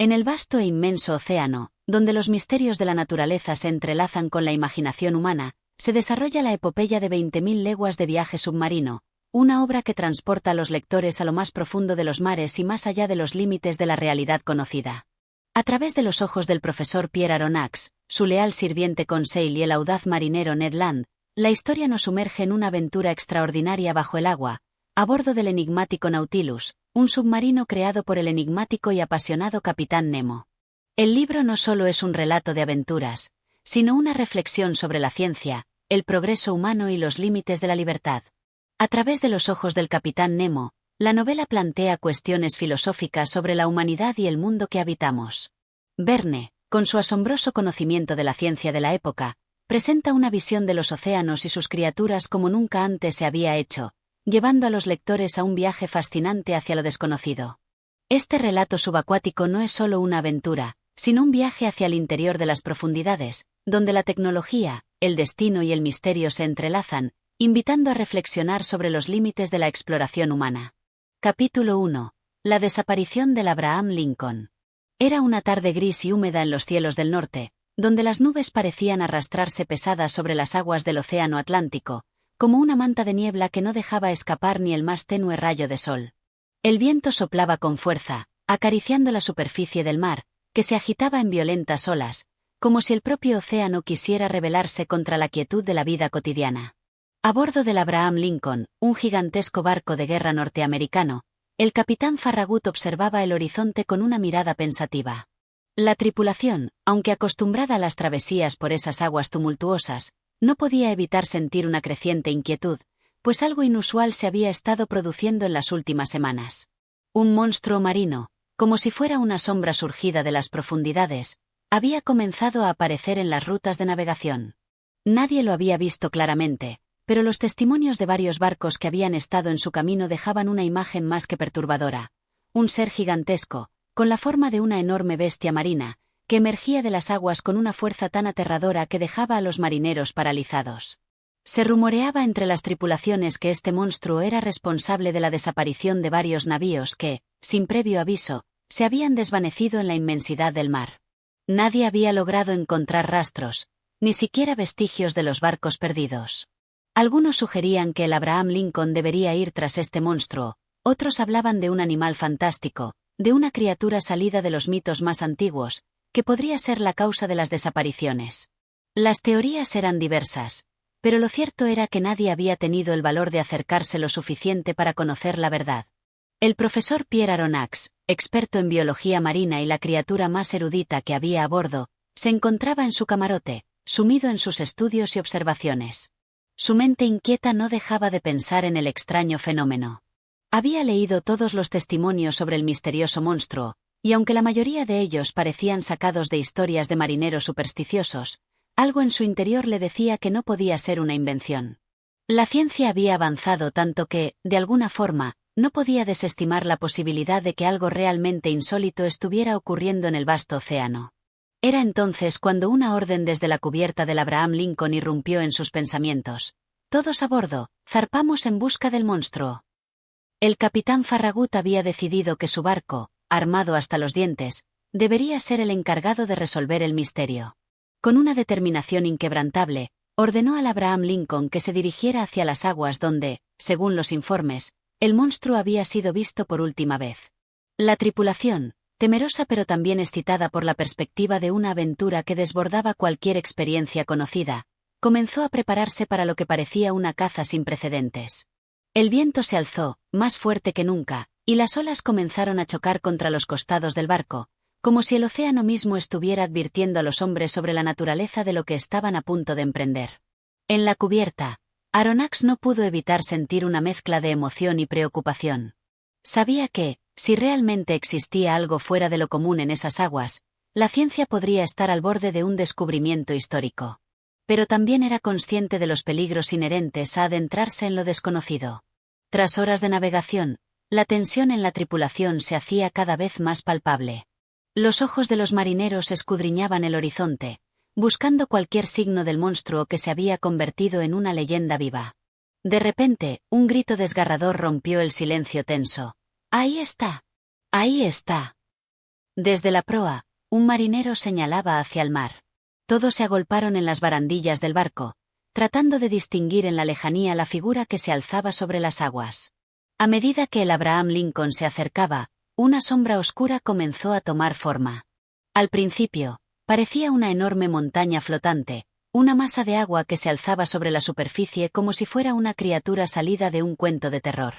En el vasto e inmenso océano, donde los misterios de la naturaleza se entrelazan con la imaginación humana, se desarrolla la epopeya de 20.000 leguas de viaje submarino, una obra que transporta a los lectores a lo más profundo de los mares y más allá de los límites de la realidad conocida. A través de los ojos del profesor Pierre Aronnax, su leal sirviente Conseil y el audaz marinero Ned Land, la historia nos sumerge en una aventura extraordinaria bajo el agua, a bordo del enigmático Nautilus, un submarino creado por el enigmático y apasionado Capitán Nemo. El libro no solo es un relato de aventuras, sino una reflexión sobre la ciencia, el progreso humano y los límites de la libertad. A través de los ojos del Capitán Nemo, la novela plantea cuestiones filosóficas sobre la humanidad y el mundo que habitamos. Verne, con su asombroso conocimiento de la ciencia de la época, presenta una visión de los océanos y sus criaturas como nunca antes se había hecho, llevando a los lectores a un viaje fascinante hacia lo desconocido. Este relato subacuático no es solo una aventura, sino un viaje hacia el interior de las profundidades, donde la tecnología, el destino y el misterio se entrelazan, invitando a reflexionar sobre los límites de la exploración humana. Capítulo 1. La desaparición del Abraham Lincoln. Era una tarde gris y húmeda en los cielos del norte, donde las nubes parecían arrastrarse pesadas sobre las aguas del océano Atlántico, como una manta de niebla que no dejaba escapar ni el más tenue rayo de sol. El viento soplaba con fuerza, acariciando la superficie del mar, que se agitaba en violentas olas, como si el propio océano quisiera rebelarse contra la quietud de la vida cotidiana. A bordo del Abraham Lincoln, un gigantesco barco de guerra norteamericano, el capitán Farragut observaba el horizonte con una mirada pensativa. La tripulación, aunque acostumbrada a las travesías por esas aguas tumultuosas, no podía evitar sentir una creciente inquietud, pues algo inusual se había estado produciendo en las últimas semanas. Un monstruo marino, como si fuera una sombra surgida de las profundidades, había comenzado a aparecer en las rutas de navegación. Nadie lo había visto claramente, pero los testimonios de varios barcos que habían estado en su camino dejaban una imagen más que perturbadora. Un ser gigantesco, con la forma de una enorme bestia marina, que emergía de las aguas con una fuerza tan aterradora que dejaba a los marineros paralizados. Se rumoreaba entre las tripulaciones que este monstruo era responsable de la desaparición de varios navíos que, sin previo aviso, se habían desvanecido en la inmensidad del mar. Nadie había logrado encontrar rastros, ni siquiera vestigios de los barcos perdidos. Algunos sugerían que el Abraham Lincoln debería ir tras este monstruo, otros hablaban de un animal fantástico, de una criatura salida de los mitos más antiguos, que podría ser la causa de las desapariciones. Las teorías eran diversas, pero lo cierto era que nadie había tenido el valor de acercarse lo suficiente para conocer la verdad. El profesor Pierre Aronnax, experto en biología marina y la criatura más erudita que había a bordo, se encontraba en su camarote, sumido en sus estudios y observaciones. Su mente inquieta no dejaba de pensar en el extraño fenómeno. Había leído todos los testimonios sobre el misterioso monstruo, y aunque la mayoría de ellos parecían sacados de historias de marineros supersticiosos, algo en su interior le decía que no podía ser una invención. La ciencia había avanzado tanto que, de alguna forma, no podía desestimar la posibilidad de que algo realmente insólito estuviera ocurriendo en el vasto océano. Era entonces cuando una orden desde la cubierta del Abraham Lincoln irrumpió en sus pensamientos. Todos a bordo, zarpamos en busca del monstruo. El capitán Farragut había decidido que su barco, armado hasta los dientes, debería ser el encargado de resolver el misterio. Con una determinación inquebrantable, ordenó al Abraham Lincoln que se dirigiera hacia las aguas donde, según los informes, el monstruo había sido visto por última vez. La tripulación, temerosa pero también excitada por la perspectiva de una aventura que desbordaba cualquier experiencia conocida, comenzó a prepararse para lo que parecía una caza sin precedentes. El viento se alzó, más fuerte que nunca, y las olas comenzaron a chocar contra los costados del barco, como si el océano mismo estuviera advirtiendo a los hombres sobre la naturaleza de lo que estaban a punto de emprender. En la cubierta, Aronnax no pudo evitar sentir una mezcla de emoción y preocupación. Sabía que, si realmente existía algo fuera de lo común en esas aguas, la ciencia podría estar al borde de un descubrimiento histórico. Pero también era consciente de los peligros inherentes a adentrarse en lo desconocido. Tras horas de navegación, la tensión en la tripulación se hacía cada vez más palpable. Los ojos de los marineros escudriñaban el horizonte, buscando cualquier signo del monstruo que se había convertido en una leyenda viva. De repente, un grito desgarrador rompió el silencio tenso. ¡Ahí está! ¡Ahí está! Desde la proa, un marinero señalaba hacia el mar. Todos se agolparon en las barandillas del barco, tratando de distinguir en la lejanía la figura que se alzaba sobre las aguas. A medida que el Abraham Lincoln se acercaba, una sombra oscura comenzó a tomar forma. Al principio, parecía una enorme montaña flotante, una masa de agua que se alzaba sobre la superficie como si fuera una criatura salida de un cuento de terror.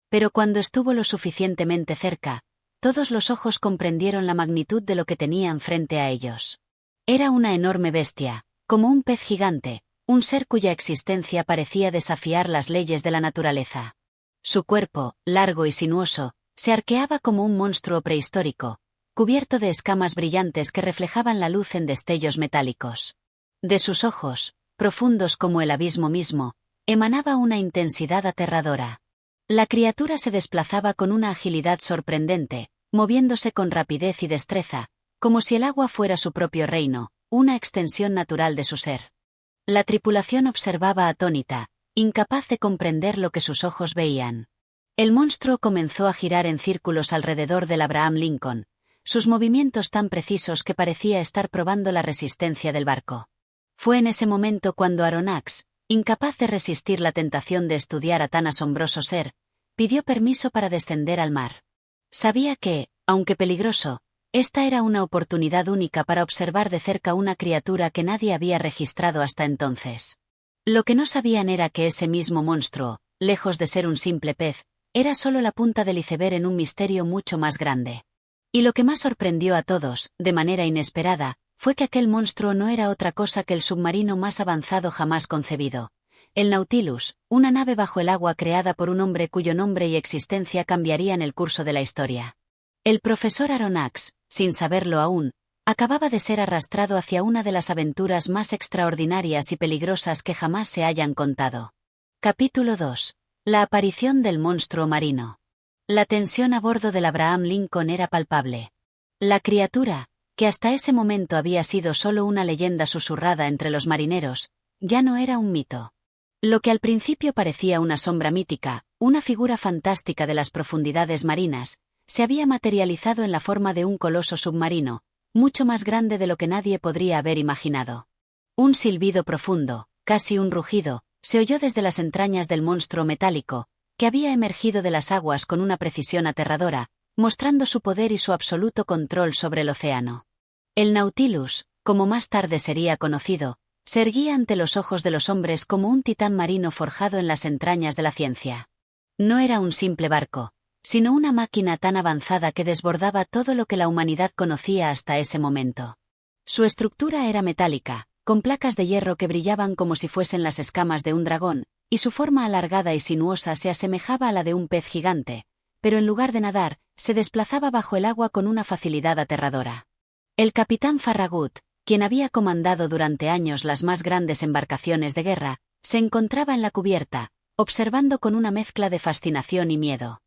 Pero cuando estuvo lo suficientemente cerca, todos los ojos comprendieron la magnitud de lo que tenían frente a ellos. Era una enorme bestia, como un pez gigante, un ser cuya existencia parecía desafiar las leyes de la naturaleza. Su cuerpo, largo y sinuoso, se arqueaba como un monstruo prehistórico, cubierto de escamas brillantes que reflejaban la luz en destellos metálicos. De sus ojos, profundos como el abismo mismo, emanaba una intensidad aterradora. La criatura se desplazaba con una agilidad sorprendente, moviéndose con rapidez y destreza, como si el agua fuera su propio reino, una extensión natural de su ser. La tripulación observaba atónita, incapaz de comprender lo que sus ojos veían. El monstruo comenzó a girar en círculos alrededor del Abraham Lincoln, sus movimientos tan precisos que parecía estar probando la resistencia del barco. Fue en ese momento cuando Aronnax, incapaz de resistir la tentación de estudiar a tan asombroso ser, pidió permiso para descender al mar. Sabía que, aunque peligroso, esta era una oportunidad única para observar de cerca una criatura que nadie había registrado hasta entonces. Lo que no sabían era que ese mismo monstruo, lejos de ser un simple pez, era solo la punta del iceberg en un misterio mucho más grande. Y lo que más sorprendió a todos, de manera inesperada, fue que aquel monstruo no era otra cosa que el submarino más avanzado jamás concebido. El Nautilus, una nave bajo el agua creada por un hombre cuyo nombre y existencia cambiarían el curso de la historia. El profesor Aronnax, sin saberlo aún, acababa de ser arrastrado hacia una de las aventuras más extraordinarias y peligrosas que jamás se hayan contado. Capítulo 2. La aparición del monstruo marino. La tensión a bordo del Abraham Lincoln era palpable. La criatura, que hasta ese momento había sido solo una leyenda susurrada entre los marineros, ya no era un mito. Lo que al principio parecía una sombra mítica, una figura fantástica de las profundidades marinas, se había materializado en la forma de un coloso submarino, mucho más grande de lo que nadie podría haber imaginado. Un silbido profundo, casi un rugido, se oyó desde las entrañas del monstruo metálico, que había emergido de las aguas con una precisión aterradora, mostrando su poder y su absoluto control sobre el océano. El Nautilus, como más tarde sería conocido, se erguía ante los ojos de los hombres como un titán marino forjado en las entrañas de la ciencia. No era un simple barco, sino una máquina tan avanzada que desbordaba todo lo que la humanidad conocía hasta ese momento. Su estructura era metálica, con placas de hierro que brillaban como si fuesen las escamas de un dragón, y su forma alargada y sinuosa se asemejaba a la de un pez gigante, pero en lugar de nadar, se desplazaba bajo el agua con una facilidad aterradora. El capitán Farragut, quien había comandado durante años las más grandes embarcaciones de guerra, se encontraba en la cubierta, observando con una mezcla de fascinación y miedo.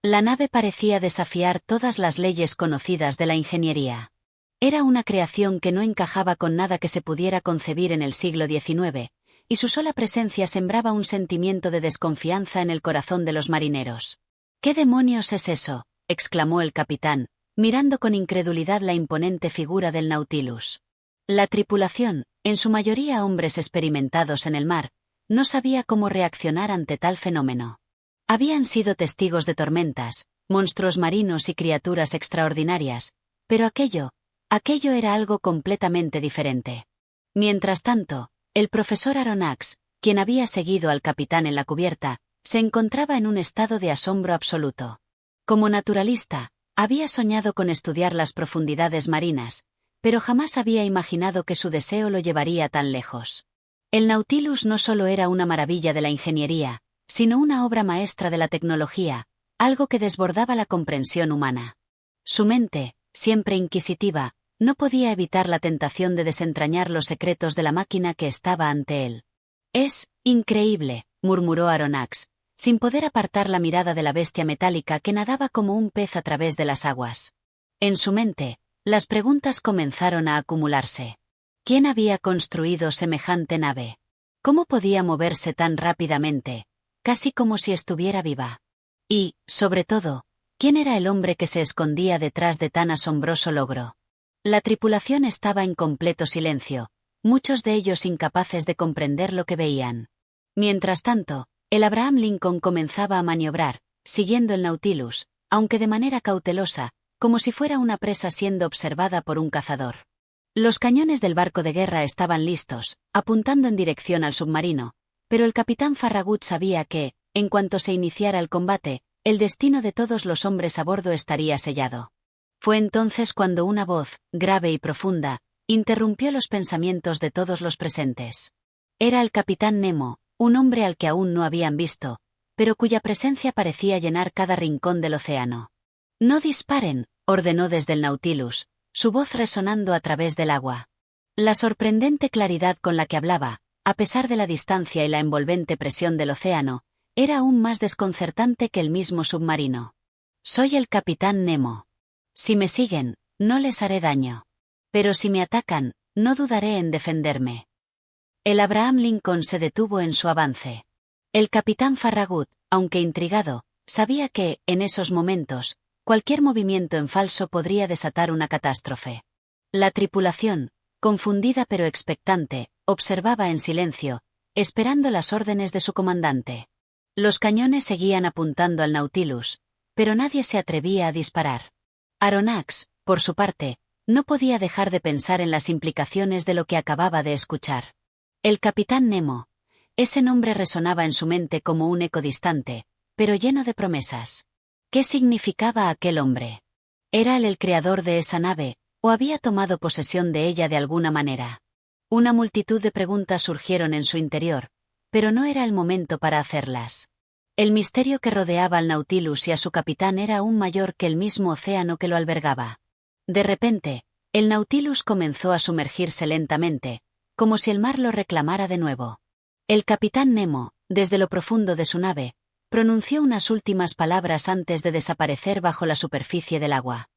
La nave parecía desafiar todas las leyes conocidas de la ingeniería. Era una creación que no encajaba con nada que se pudiera concebir en el siglo XIX, y su sola presencia sembraba un sentimiento de desconfianza en el corazón de los marineros. «¿Qué demonios es eso?», exclamó el capitán, mirando con incredulidad la imponente figura del Nautilus. La tripulación, en su mayoría hombres experimentados en el mar, no sabía cómo reaccionar ante tal fenómeno. Habían sido testigos de tormentas, monstruos marinos y criaturas extraordinarias, pero aquello era algo completamente diferente. Mientras tanto, el profesor Aronnax, quien había seguido al capitán en la cubierta, se encontraba en un estado de asombro absoluto. Como naturalista, había soñado con estudiar las profundidades marinas, pero jamás había imaginado que su deseo lo llevaría tan lejos. El Nautilus no solo era una maravilla de la ingeniería, sino una obra maestra de la tecnología, algo que desbordaba la comprensión humana. Su mente, siempre inquisitiva, no podía evitar la tentación de desentrañar los secretos de la máquina que estaba ante él. «Es increíble», murmuró Aronnax, sin poder apartar la mirada de la bestia metálica que nadaba como un pez a través de las aguas. En su mente, las preguntas comenzaron a acumularse. ¿Quién había construido semejante nave? ¿Cómo podía moverse tan rápidamente, casi como si estuviera viva? Y, sobre todo, ¿Quién era el hombre que se escondía detrás de tan asombroso logro? La tripulación estaba en completo silencio, muchos de ellos incapaces de comprender lo que veían. Mientras tanto, el Abraham Lincoln comenzaba a maniobrar, siguiendo el Nautilus, aunque de manera cautelosa, como si fuera una presa siendo observada por un cazador. Los cañones del barco de guerra estaban listos, apuntando en dirección al submarino, pero el capitán Farragut sabía que, en cuanto se iniciara el combate, el destino de todos los hombres a bordo estaría sellado. Fue entonces cuando una voz, grave y profunda, interrumpió los pensamientos de todos los presentes. Era el capitán Nemo, un hombre al que aún no habían visto, pero cuya presencia parecía llenar cada rincón del océano. «No disparen», ordenó desde el Nautilus, su voz resonando a través del agua. La sorprendente claridad con la que hablaba, a pesar de la distancia y la envolvente presión del océano, era aún más desconcertante que el mismo submarino. «Soy el capitán Nemo. Si me siguen, no les haré daño. Pero si me atacan, no dudaré en defenderme». El Abraham Lincoln se detuvo en su avance. El capitán Farragut, aunque intrigado, sabía que, en esos momentos, cualquier movimiento en falso podría desatar una catástrofe. La tripulación, confundida pero expectante, observaba en silencio, esperando las órdenes de su comandante. Los cañones seguían apuntando al Nautilus, pero nadie se atrevía a disparar. Aronnax, por su parte, no podía dejar de pensar en las implicaciones de lo que acababa de escuchar. El capitán Nemo. Ese nombre resonaba en su mente como un eco distante, pero lleno de promesas. ¿Qué significaba aquel hombre? ¿Era él el creador de esa nave, o había tomado posesión de ella de alguna manera? Una multitud de preguntas surgieron en su interior, pero no era el momento para hacerlas. El misterio que rodeaba al Nautilus y a su capitán era aún mayor que el mismo océano que lo albergaba. De repente, el Nautilus comenzó a sumergirse lentamente, como si el mar lo reclamara de nuevo. El capitán Nemo, desde lo profundo de su nave, pronunció unas últimas palabras antes de desaparecer bajo la superficie del agua.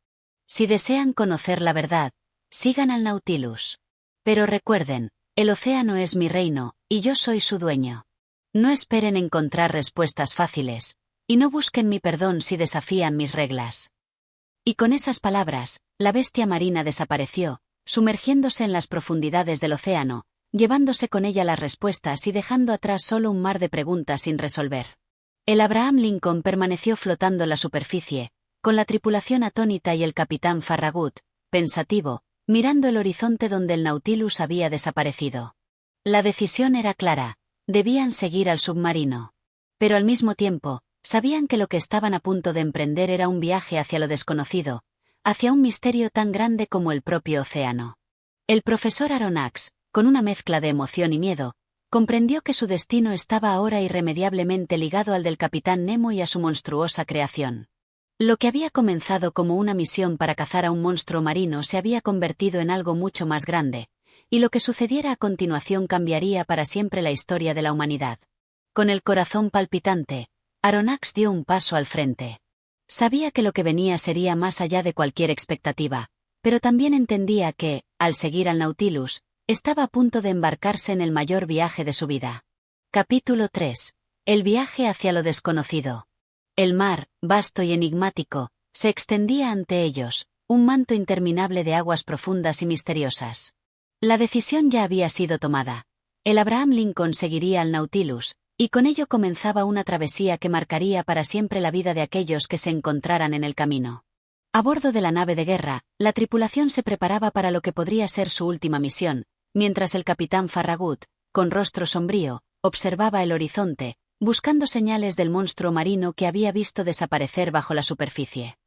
Si desean conocer la verdad, sigan al Nautilus. Pero recuerden, el océano es mi reino, y yo soy su dueño. No esperen encontrar respuestas fáciles, y no busquen mi perdón si desafían mis reglas. Y con esas palabras, la bestia marina desapareció, sumergiéndose en las profundidades del océano, llevándose con ella las respuestas y dejando atrás solo un mar de preguntas sin resolver. El Abraham Lincoln permaneció flotando en la superficie, con la tripulación atónita y el capitán Farragut, pensativo, mirando el horizonte donde el Nautilus había desaparecido. La decisión era clara, debían seguir al submarino. Pero al mismo tiempo, sabían que lo que estaban a punto de emprender era un viaje hacia lo desconocido, hacia un misterio tan grande como el propio océano. El profesor Aronnax, con una mezcla de emoción y miedo, comprendió que su destino estaba ahora irremediablemente ligado al del capitán Nemo y a su monstruosa creación. Lo que había comenzado como una misión para cazar a un monstruo marino se había convertido en algo mucho más grande, y lo que sucediera a continuación cambiaría para siempre la historia de la humanidad. Con el corazón palpitante, Aronnax dio un paso al frente. Sabía que lo que venía sería más allá de cualquier expectativa, pero también entendía que, al seguir al Nautilus, estaba a punto de embarcarse en el mayor viaje de su vida. Capítulo 3. El viaje hacia lo desconocido. El mar, vasto y enigmático, se extendía ante ellos, un manto interminable de aguas profundas y misteriosas. La decisión ya había sido tomada. El Abraham Lincoln seguiría al Nautilus, y con ello comenzaba una travesía que marcaría para siempre la vida de aquellos que se encontraran en el camino. A bordo de la nave de guerra, la tripulación se preparaba para lo que podría ser su última misión, mientras el capitán Farragut, con rostro sombrío, observaba el horizonte, buscando señales del monstruo marino que había visto desaparecer bajo la superficie.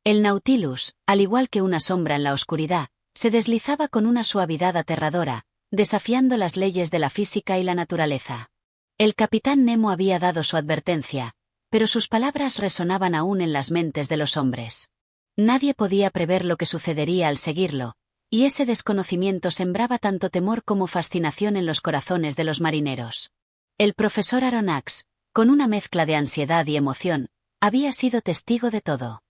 El Nautilus, al igual que una sombra en la oscuridad, se deslizaba con una suavidad aterradora, desafiando las leyes de la física y la naturaleza. El capitán Nemo había dado su advertencia, pero sus palabras resonaban aún en las mentes de los hombres. Nadie podía prever lo que sucedería al seguirlo, y ese desconocimiento sembraba tanto temor como fascinación en los corazones de los marineros. El profesor Aronnax, con una mezcla de ansiedad y emoción, había sido testigo de todo.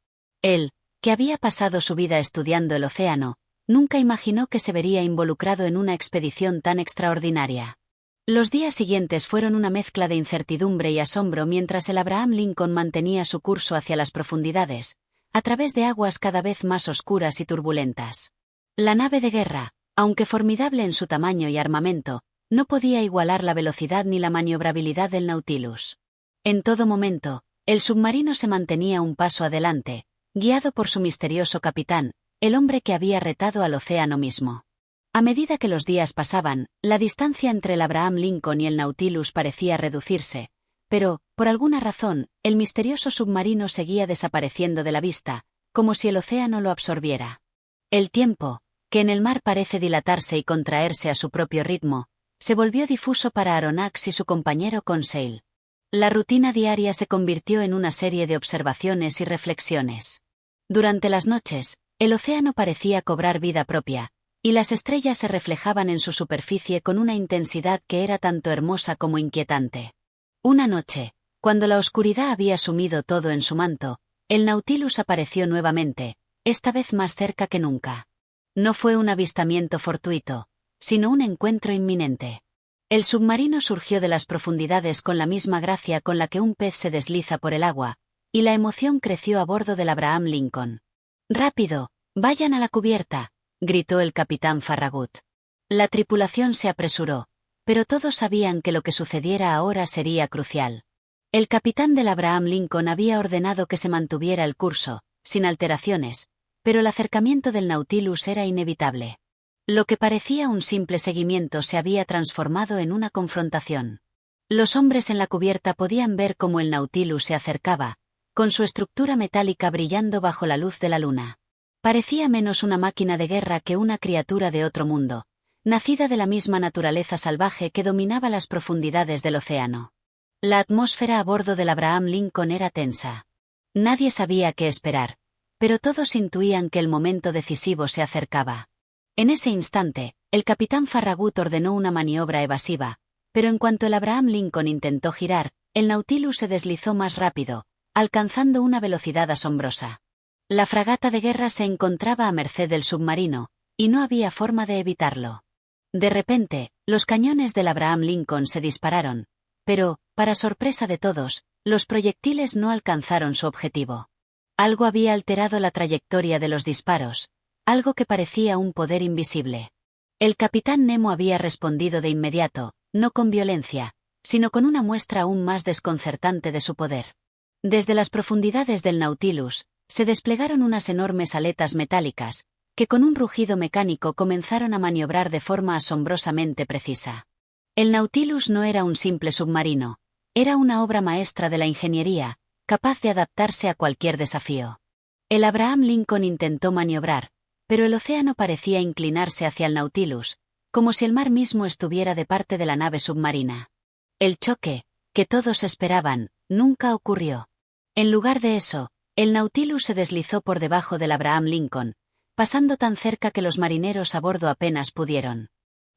Él, que había pasado su vida estudiando el océano, nunca imaginó que se vería involucrado en una expedición tan extraordinaria. Los días siguientes fueron una mezcla de incertidumbre y asombro mientras el Abraham Lincoln mantenía su curso hacia las profundidades, a través de aguas cada vez más oscuras y turbulentas. La nave de guerra, aunque formidable en su tamaño y armamento, no podía igualar la velocidad ni la maniobrabilidad del Nautilus. En todo momento, el submarino se mantenía un paso adelante, guiado por su misterioso capitán, el hombre que había retado al océano mismo. A medida que los días pasaban, la distancia entre el Abraham Lincoln y el Nautilus parecía reducirse, pero, por alguna razón, el misterioso submarino seguía desapareciendo de la vista, como si el océano lo absorbiera. El tiempo, que en el mar parece dilatarse y contraerse a su propio ritmo, se volvió difuso para Aronnax y su compañero Conseil. La rutina diaria se convirtió en una serie de observaciones y reflexiones. Durante las noches, el océano parecía cobrar vida propia, y las estrellas se reflejaban en su superficie con una intensidad que era tanto hermosa como inquietante. Una noche, cuando la oscuridad había sumido todo en su manto, el Nautilus apareció nuevamente, esta vez más cerca que nunca. No fue un avistamiento fortuito, sino un encuentro inminente. El submarino surgió de las profundidades con la misma gracia con la que un pez se desliza por el agua, y la emoción creció a bordo del Abraham Lincoln. «¡Rápido! ¡Vayan a la cubierta!», gritó el capitán Farragut. La tripulación se apresuró, pero todos sabían que lo que sucediera ahora sería crucial. El capitán del Abraham Lincoln había ordenado que se mantuviera el curso, sin alteraciones, pero el acercamiento del Nautilus era inevitable. Lo que parecía un simple seguimiento se había transformado en una confrontación. Los hombres en la cubierta podían ver cómo el Nautilus se acercaba, con su estructura metálica brillando bajo la luz de la luna. Parecía menos una máquina de guerra que una criatura de otro mundo, nacida de la misma naturaleza salvaje que dominaba las profundidades del océano. La atmósfera a bordo del Abraham Lincoln era tensa. Nadie sabía qué esperar, pero todos intuían que el momento decisivo se acercaba. En ese instante, el capitán Farragut ordenó una maniobra evasiva, pero en cuanto el Abraham Lincoln intentó girar, el Nautilus se deslizó más rápido, alcanzando una velocidad asombrosa. La fragata de guerra se encontraba a merced del submarino, y no había forma de evitarlo. De repente, los cañones del Abraham Lincoln se dispararon, pero, para sorpresa de todos, los proyectiles no alcanzaron su objetivo. Algo había alterado la trayectoria de los disparos, algo que parecía un poder invisible. El capitán Nemo había respondido de inmediato, no con violencia, sino con una muestra aún más desconcertante de su poder. Desde las profundidades del Nautilus, se desplegaron unas enormes aletas metálicas, que con un rugido mecánico comenzaron a maniobrar de forma asombrosamente precisa. El Nautilus no era un simple submarino, era una obra maestra de la ingeniería, capaz de adaptarse a cualquier desafío. El Abraham Lincoln intentó maniobrar, pero el océano parecía inclinarse hacia el Nautilus, como si el mar mismo estuviera de parte de la nave submarina. El choque, que todos esperaban, nunca ocurrió. En lugar de eso, el Nautilus se deslizó por debajo del Abraham Lincoln, pasando tan cerca que los marineros a bordo apenas pudieron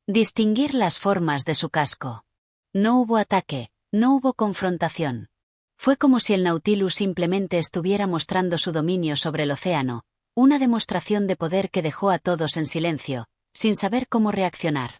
distinguir las formas de su casco. No hubo ataque, no hubo confrontación. Fue como si el Nautilus simplemente estuviera mostrando su dominio sobre el océano, una demostración de poder que dejó a todos en silencio, sin saber cómo reaccionar.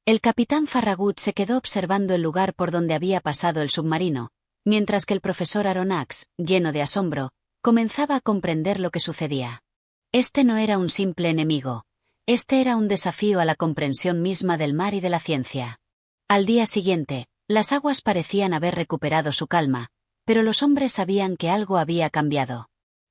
El capitán Farragut se quedó observando el lugar por donde había pasado el submarino, mientras que el profesor Aronnax, lleno de asombro, comenzaba a comprender lo que sucedía. Este no era un simple enemigo, este era un desafío a la comprensión misma del mar y de la ciencia. Al día siguiente, las aguas parecían haber recuperado su calma, pero los hombres sabían que algo había cambiado.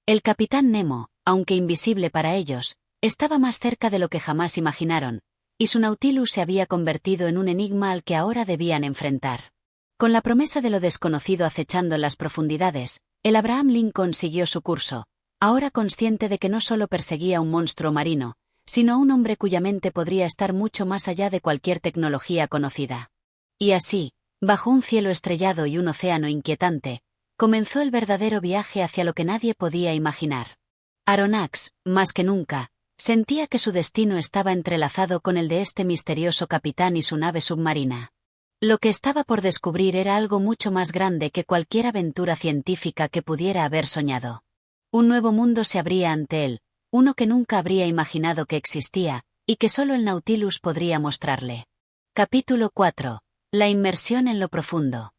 El capitán Nemo, aunque invisible para ellos, estaba más cerca de lo que jamás imaginaron, y su Nautilus se había convertido en un enigma al que ahora debían enfrentar. Con la promesa de lo desconocido acechando en las profundidades, el Abraham Lincoln siguió su curso, ahora consciente de que no solo perseguía un monstruo marino, sino a un hombre cuya mente podría estar mucho más allá de cualquier tecnología conocida. Y así, bajo un cielo estrellado y un océano inquietante, comenzó el verdadero viaje hacia lo que nadie podía imaginar. Aronnax, más que nunca, sentía que su destino estaba entrelazado con el de este misterioso capitán y su nave submarina. Lo que estaba por descubrir era algo mucho más grande que cualquier aventura científica que pudiera haber soñado. Un nuevo mundo se abría ante él, uno que nunca habría imaginado que existía, y que solo el Nautilus podría mostrarle. Capítulo 4. La inmersión en lo profundo.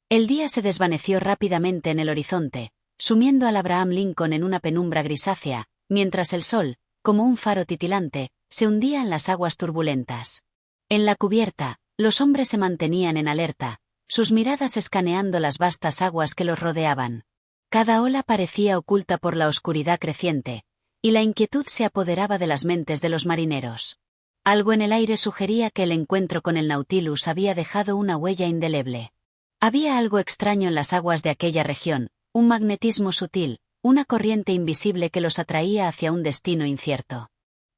El día se desvaneció rápidamente en el horizonte, sumiendo al Abraham Lincoln en una penumbra grisácea, mientras el sol, como un faro titilante, se hundía en las aguas turbulentas. En la cubierta, los hombres se mantenían en alerta, sus miradas escaneando las vastas aguas que los rodeaban. Cada ola parecía oculta por la oscuridad creciente, y la inquietud se apoderaba de las mentes de los marineros. Algo en el aire sugería que el encuentro con el Nautilus había dejado una huella indeleble. Había algo extraño en las aguas de aquella región, un magnetismo sutil, una corriente invisible que los atraía hacia un destino incierto.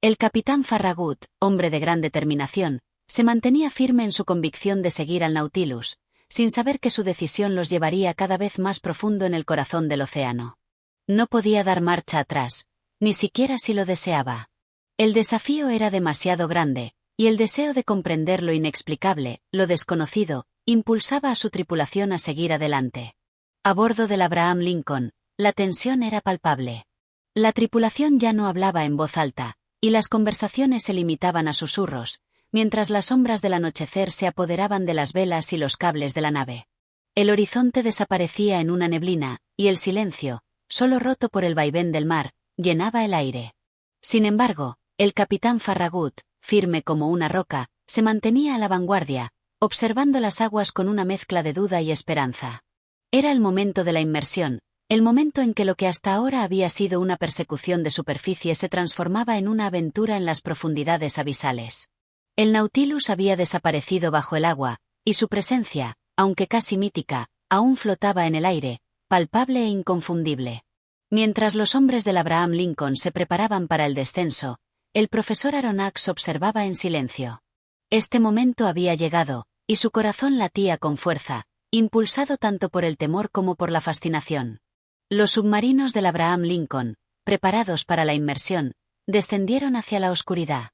El capitán Farragut, hombre de gran determinación, se mantenía firme en su convicción de seguir al Nautilus, sin saber que su decisión los llevaría cada vez más profundo en el corazón del océano. No podía dar marcha atrás, ni siquiera si lo deseaba. El desafío era demasiado grande, y el deseo de comprender lo inexplicable, lo desconocido, impulsaba a su tripulación a seguir adelante. A bordo del Abraham Lincoln, la tensión era palpable. La tripulación ya no hablaba en voz alta, y las conversaciones se limitaban a susurros, mientras las sombras del anochecer se apoderaban de las velas y los cables de la nave. El horizonte desaparecía en una neblina, y el silencio, solo roto por el vaivén del mar, llenaba el aire. Sin embargo, el capitán Farragut, firme como una roca, se mantenía a la vanguardia, observando las aguas con una mezcla de duda y esperanza. Era el momento de la inmersión, el momento en que lo que hasta ahora había sido una persecución de superficie se transformaba en una aventura en las profundidades abisales. El Nautilus había desaparecido bajo el agua, y su presencia, aunque casi mítica, aún flotaba en el aire, palpable e inconfundible. Mientras los hombres del Abraham Lincoln se preparaban para el descenso, el profesor Aronnax observaba en silencio. Este momento había llegado, y su corazón latía con fuerza, impulsado tanto por el temor como por la fascinación. Los submarinos del Abraham Lincoln, preparados para la inmersión, descendieron hacia la oscuridad.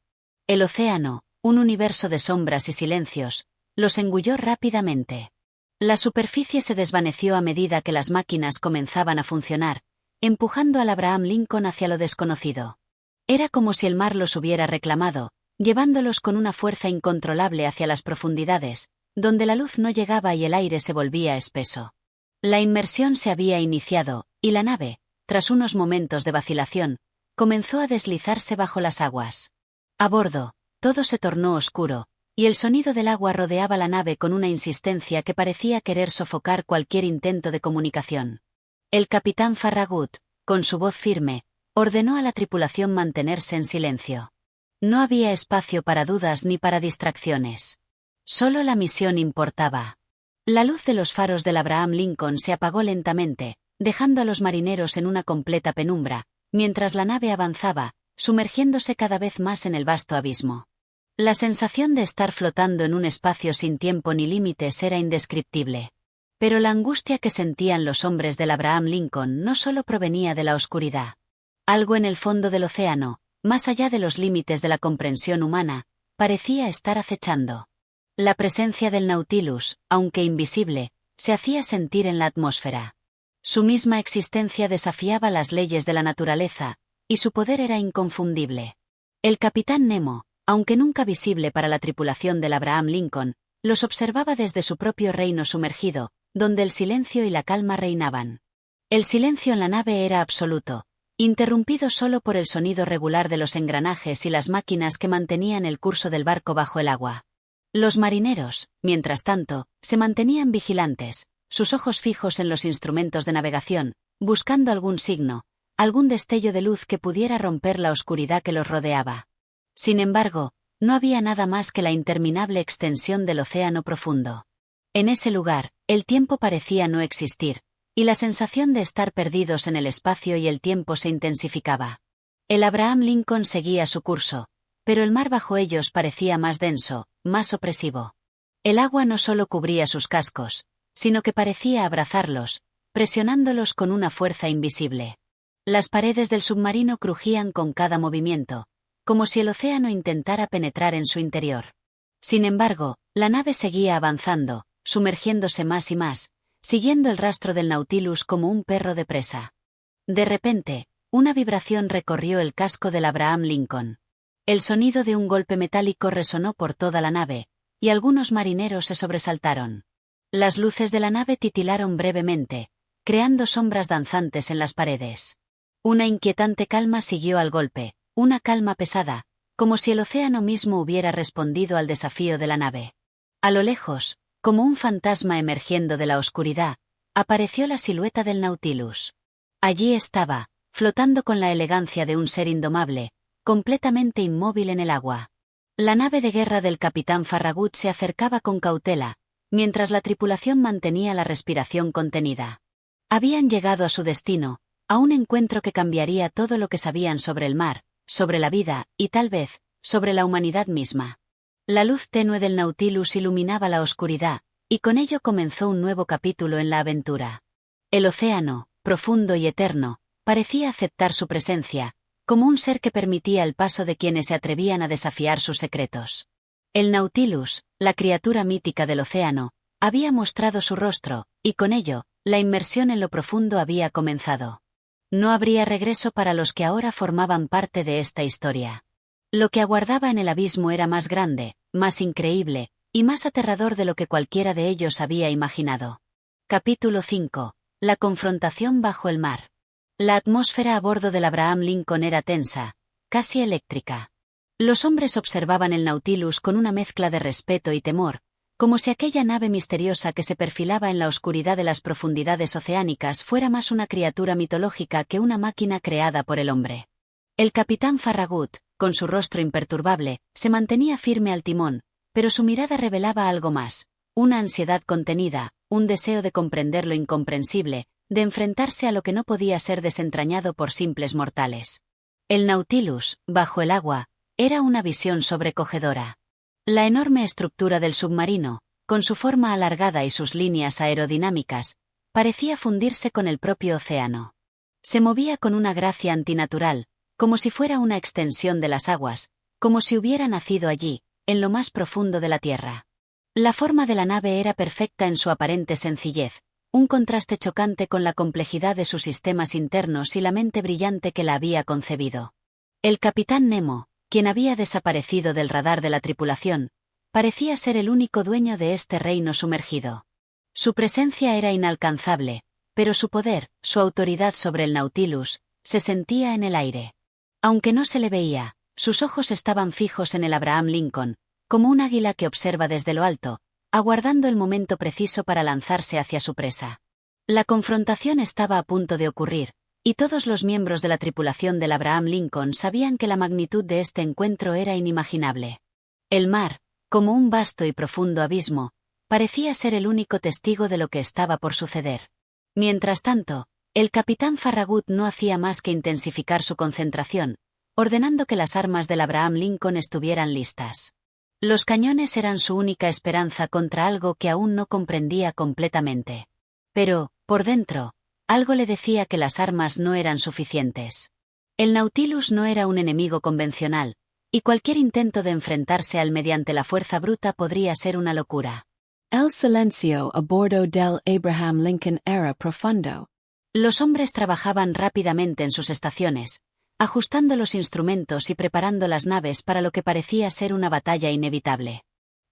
El océano, un universo de sombras y silencios, los engulló rápidamente. La superficie se desvaneció a medida que las máquinas comenzaban a funcionar, empujando al Abraham Lincoln hacia lo desconocido. Era como si el mar los hubiera reclamado, llevándolos con una fuerza incontrolable hacia las profundidades, donde la luz no llegaba y el aire se volvía espeso. La inmersión se había iniciado, y la nave, tras unos momentos de vacilación, comenzó a deslizarse bajo las aguas. A bordo, todo se tornó oscuro, y el sonido del agua rodeaba la nave con una insistencia que parecía querer sofocar cualquier intento de comunicación. El capitán Farragut, con su voz firme, ordenó a la tripulación mantenerse en silencio. No había espacio para dudas ni para distracciones. Solo la misión importaba. La luz de los faros del Abraham Lincoln se apagó lentamente, dejando a los marineros en una completa penumbra, mientras la nave avanzaba, sumergiéndose cada vez más en el vasto abismo. La sensación de estar flotando en un espacio sin tiempo ni límites era indescriptible. Pero la angustia que sentían los hombres del Abraham Lincoln no solo provenía de la oscuridad. Algo en el fondo del océano, más allá de los límites de la comprensión humana, parecía estar acechando. La presencia del Nautilus, aunque invisible, se hacía sentir en la atmósfera. Su misma existencia desafiaba las leyes de la naturaleza, y su poder era inconfundible. El capitán Nemo, aunque nunca visible para la tripulación del Abraham Lincoln, los observaba desde su propio reino sumergido, donde el silencio y la calma reinaban. El silencio en la nave era absoluto, interrumpido solo por el sonido regular de los engranajes y las máquinas que mantenían el curso del barco bajo el agua. Los marineros, mientras tanto, se mantenían vigilantes, sus ojos fijos en los instrumentos de navegación, buscando algún signo, algún destello de luz que pudiera romper la oscuridad que los rodeaba. Sin embargo, no había nada más que la interminable extensión del océano profundo. En ese lugar, el tiempo parecía no existir, y la sensación de estar perdidos en el espacio y el tiempo se intensificaba. El Abraham Lincoln seguía su curso, pero el mar bajo ellos parecía más denso, más opresivo. El agua no solo cubría sus cascos, sino que parecía abrazarlos, presionándolos con una fuerza invisible. Las paredes del submarino crujían con cada movimiento, como si el océano intentara penetrar en su interior. Sin embargo, la nave seguía avanzando, sumergiéndose más y más, siguiendo el rastro del Nautilus como un perro de presa. De repente, una vibración recorrió el casco del Abraham Lincoln. El sonido de un golpe metálico resonó por toda la nave, y algunos marineros se sobresaltaron. Las luces de la nave titilaron brevemente, creando sombras danzantes en las paredes. Una inquietante calma siguió al golpe, una calma pesada, como si el océano mismo hubiera respondido al desafío de la nave. A lo lejos, como un fantasma emergiendo de la oscuridad, apareció la silueta del Nautilus. Allí estaba, flotando con la elegancia de un ser indomable, completamente inmóvil en el agua. La nave de guerra del capitán Farragut se acercaba con cautela, mientras la tripulación mantenía la respiración contenida. Habían llegado a su destino, a un encuentro que cambiaría todo lo que sabían sobre el mar, sobre la vida, y tal vez, sobre la humanidad misma. La luz tenue del Nautilus iluminaba la oscuridad, y con ello comenzó un nuevo capítulo en la aventura. El océano, profundo y eterno, parecía aceptar su presencia, como un ser que permitía el paso de quienes se atrevían a desafiar sus secretos. El Nautilus, la criatura mítica del océano, había mostrado su rostro, y con ello, la inmersión en lo profundo había comenzado. No habría regreso para los que ahora formaban parte de esta historia. Lo que aguardaba en el abismo era más grande, más increíble, y más aterrador de lo que cualquiera de ellos había imaginado. Capítulo 5. La confrontación bajo el mar. La atmósfera a bordo del Abraham Lincoln era tensa, casi eléctrica. Los hombres observaban el Nautilus con una mezcla de respeto y temor, como si aquella nave misteriosa que se perfilaba en la oscuridad de las profundidades oceánicas fuera más una criatura mitológica que una máquina creada por el hombre. El capitán Farragut, con su rostro imperturbable, se mantenía firme al timón, pero su mirada revelaba algo más, una ansiedad contenida, un deseo de comprender lo incomprensible, de enfrentarse a lo que no podía ser desentrañado por simples mortales. El Nautilus, bajo el agua, era una visión sobrecogedora. La enorme estructura del submarino, con su forma alargada y sus líneas aerodinámicas, parecía fundirse con el propio océano. Se movía con una gracia antinatural, como si fuera una extensión de las aguas, como si hubiera nacido allí, en lo más profundo de la tierra. La forma de la nave era perfecta en su aparente sencillez, un contraste chocante con la complejidad de sus sistemas internos y la mente brillante que la había concebido. El capitán Nemo, quien había desaparecido del radar de la tripulación, parecía ser el único dueño de este reino sumergido. Su presencia era inalcanzable, pero su poder, su autoridad sobre el Nautilus, se sentía en el aire. Aunque no se le veía, sus ojos estaban fijos en el Abraham Lincoln, como un águila que observa desde lo alto, aguardando el momento preciso para lanzarse hacia su presa. La confrontación estaba a punto de ocurrir, y todos los miembros de la tripulación del Abraham Lincoln sabían que la magnitud de este encuentro era inimaginable. El mar, como un vasto y profundo abismo, parecía ser el único testigo de lo que estaba por suceder. Mientras tanto, el capitán Farragut no hacía más que intensificar su concentración, ordenando que las armas del Abraham Lincoln estuvieran listas. Los cañones eran su única esperanza contra algo que aún no comprendía completamente. Pero, por dentro, algo le decía que las armas no eran suficientes. El Nautilus no era un enemigo convencional, y cualquier intento de enfrentarse al mediante la fuerza bruta podría ser una locura. El silencio a bordo del Abraham Lincoln era profundo. Los hombres trabajaban rápidamente en sus estaciones, ajustando los instrumentos y preparando las naves para lo que parecía ser una batalla inevitable.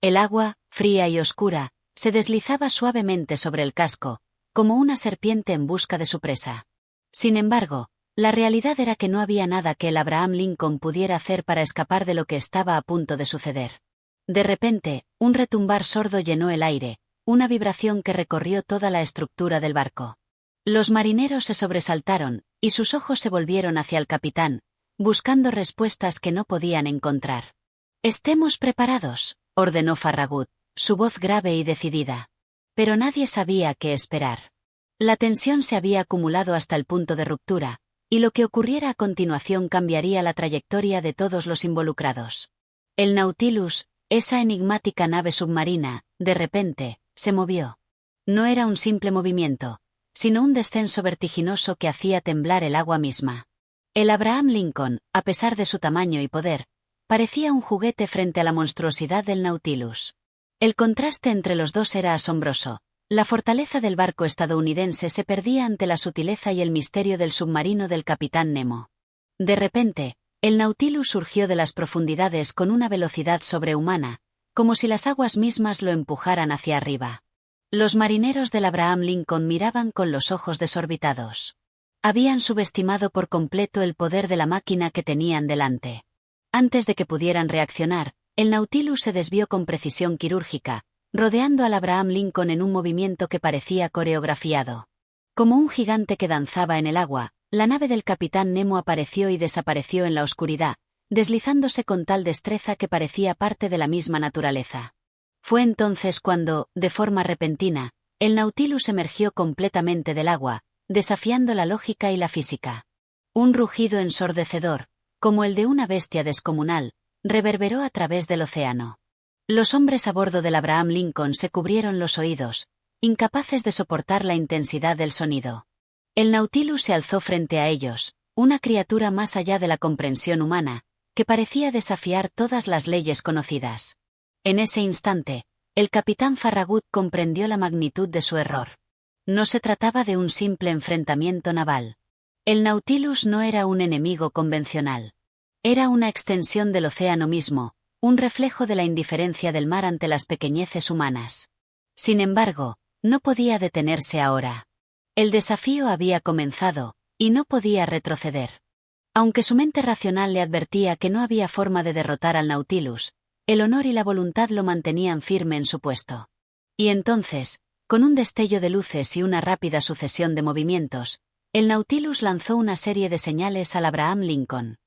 El agua, fría y oscura, se deslizaba suavemente sobre el casco, como una serpiente en busca de su presa. Sin embargo, la realidad era que no había nada que el Abraham Lincoln pudiera hacer para escapar de lo que estaba a punto de suceder. De repente, un retumbar sordo llenó el aire, una vibración que recorrió toda la estructura del barco. Los marineros se sobresaltaron, y sus ojos se volvieron hacia el capitán, buscando respuestas que no podían encontrar. «Estemos preparados», ordenó Farragut, su voz grave y decidida. Pero nadie sabía qué esperar. La tensión se había acumulado hasta el punto de ruptura, y lo que ocurriera a continuación cambiaría la trayectoria de todos los involucrados. El Nautilus, esa enigmática nave submarina, de repente, se movió. No era un simple movimiento, sino un descenso vertiginoso que hacía temblar el agua misma. El Abraham Lincoln, a pesar de su tamaño y poder, parecía un juguete frente a la monstruosidad del Nautilus. El contraste entre los dos era asombroso. La fortaleza del barco estadounidense se perdía ante la sutileza y el misterio del submarino del capitán Nemo. De repente, el Nautilus surgió de las profundidades con una velocidad sobrehumana, como si las aguas mismas lo empujaran hacia arriba. Los marineros del Abraham Lincoln miraban con los ojos desorbitados. Habían subestimado por completo el poder de la máquina que tenían delante. Antes de que pudieran reaccionar, el Nautilus se desvió con precisión quirúrgica, rodeando al Abraham Lincoln en un movimiento que parecía coreografiado. Como un gigante que danzaba en el agua, la nave del capitán Nemo apareció y desapareció en la oscuridad, deslizándose con tal destreza que parecía parte de la misma naturaleza. Fue entonces cuando, de forma repentina, el Nautilus emergió completamente del agua, desafiando la lógica y la física. Un rugido ensordecedor, como el de una bestia descomunal, reverberó a través del océano. Los hombres a bordo del Abraham Lincoln se cubrieron los oídos, incapaces de soportar la intensidad del sonido. El Nautilus se alzó frente a ellos, una criatura más allá de la comprensión humana, que parecía desafiar todas las leyes conocidas. En ese instante, el capitán Farragut comprendió la magnitud de su error. No se trataba de un simple enfrentamiento naval. El Nautilus no era un enemigo convencional. Era una extensión del océano mismo, un reflejo de la indiferencia del mar ante las pequeñeces humanas. Sin embargo, no podía detenerse ahora. El desafío había comenzado, y no podía retroceder. Aunque su mente racional le advertía que no había forma de derrotar al Nautilus, el honor y la voluntad lo mantenían firme en su puesto. Y entonces, con un destello de luces y una rápida sucesión de movimientos, el Nautilus lanzó una serie de señales al Abraham Lincoln.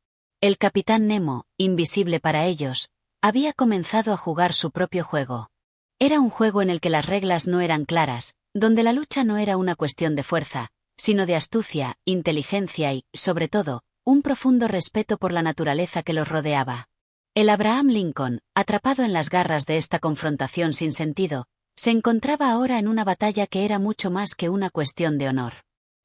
El capitán Nemo, invisible para ellos, había comenzado a jugar su propio juego. Era un juego en el que las reglas no eran claras, donde la lucha no era una cuestión de fuerza, sino de astucia, inteligencia y, sobre todo, un profundo respeto por la naturaleza que los rodeaba. El Abraham Lincoln, atrapado en las garras de esta confrontación sin sentido, se encontraba ahora en una batalla que era mucho más que una cuestión de honor.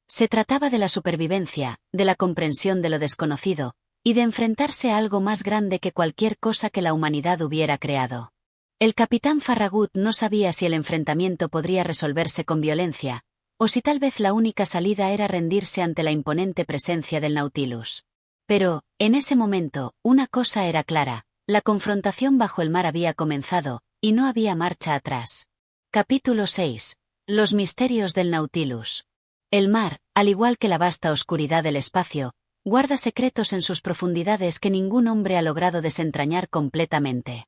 Se trataba de la supervivencia, de la comprensión de lo desconocido, y de enfrentarse a algo más grande que cualquier cosa que la humanidad hubiera creado. El capitán Farragut no sabía si el enfrentamiento podría resolverse con violencia, o si tal vez la única salida era rendirse ante la imponente presencia del Nautilus. Pero, en ese momento, una cosa era clara: la confrontación bajo el mar había comenzado, y no había marcha atrás. Capítulo 6. Los misterios del Nautilus. El mar, al igual que la vasta oscuridad del espacio, guarda secretos en sus profundidades que ningún hombre ha logrado desentrañar completamente.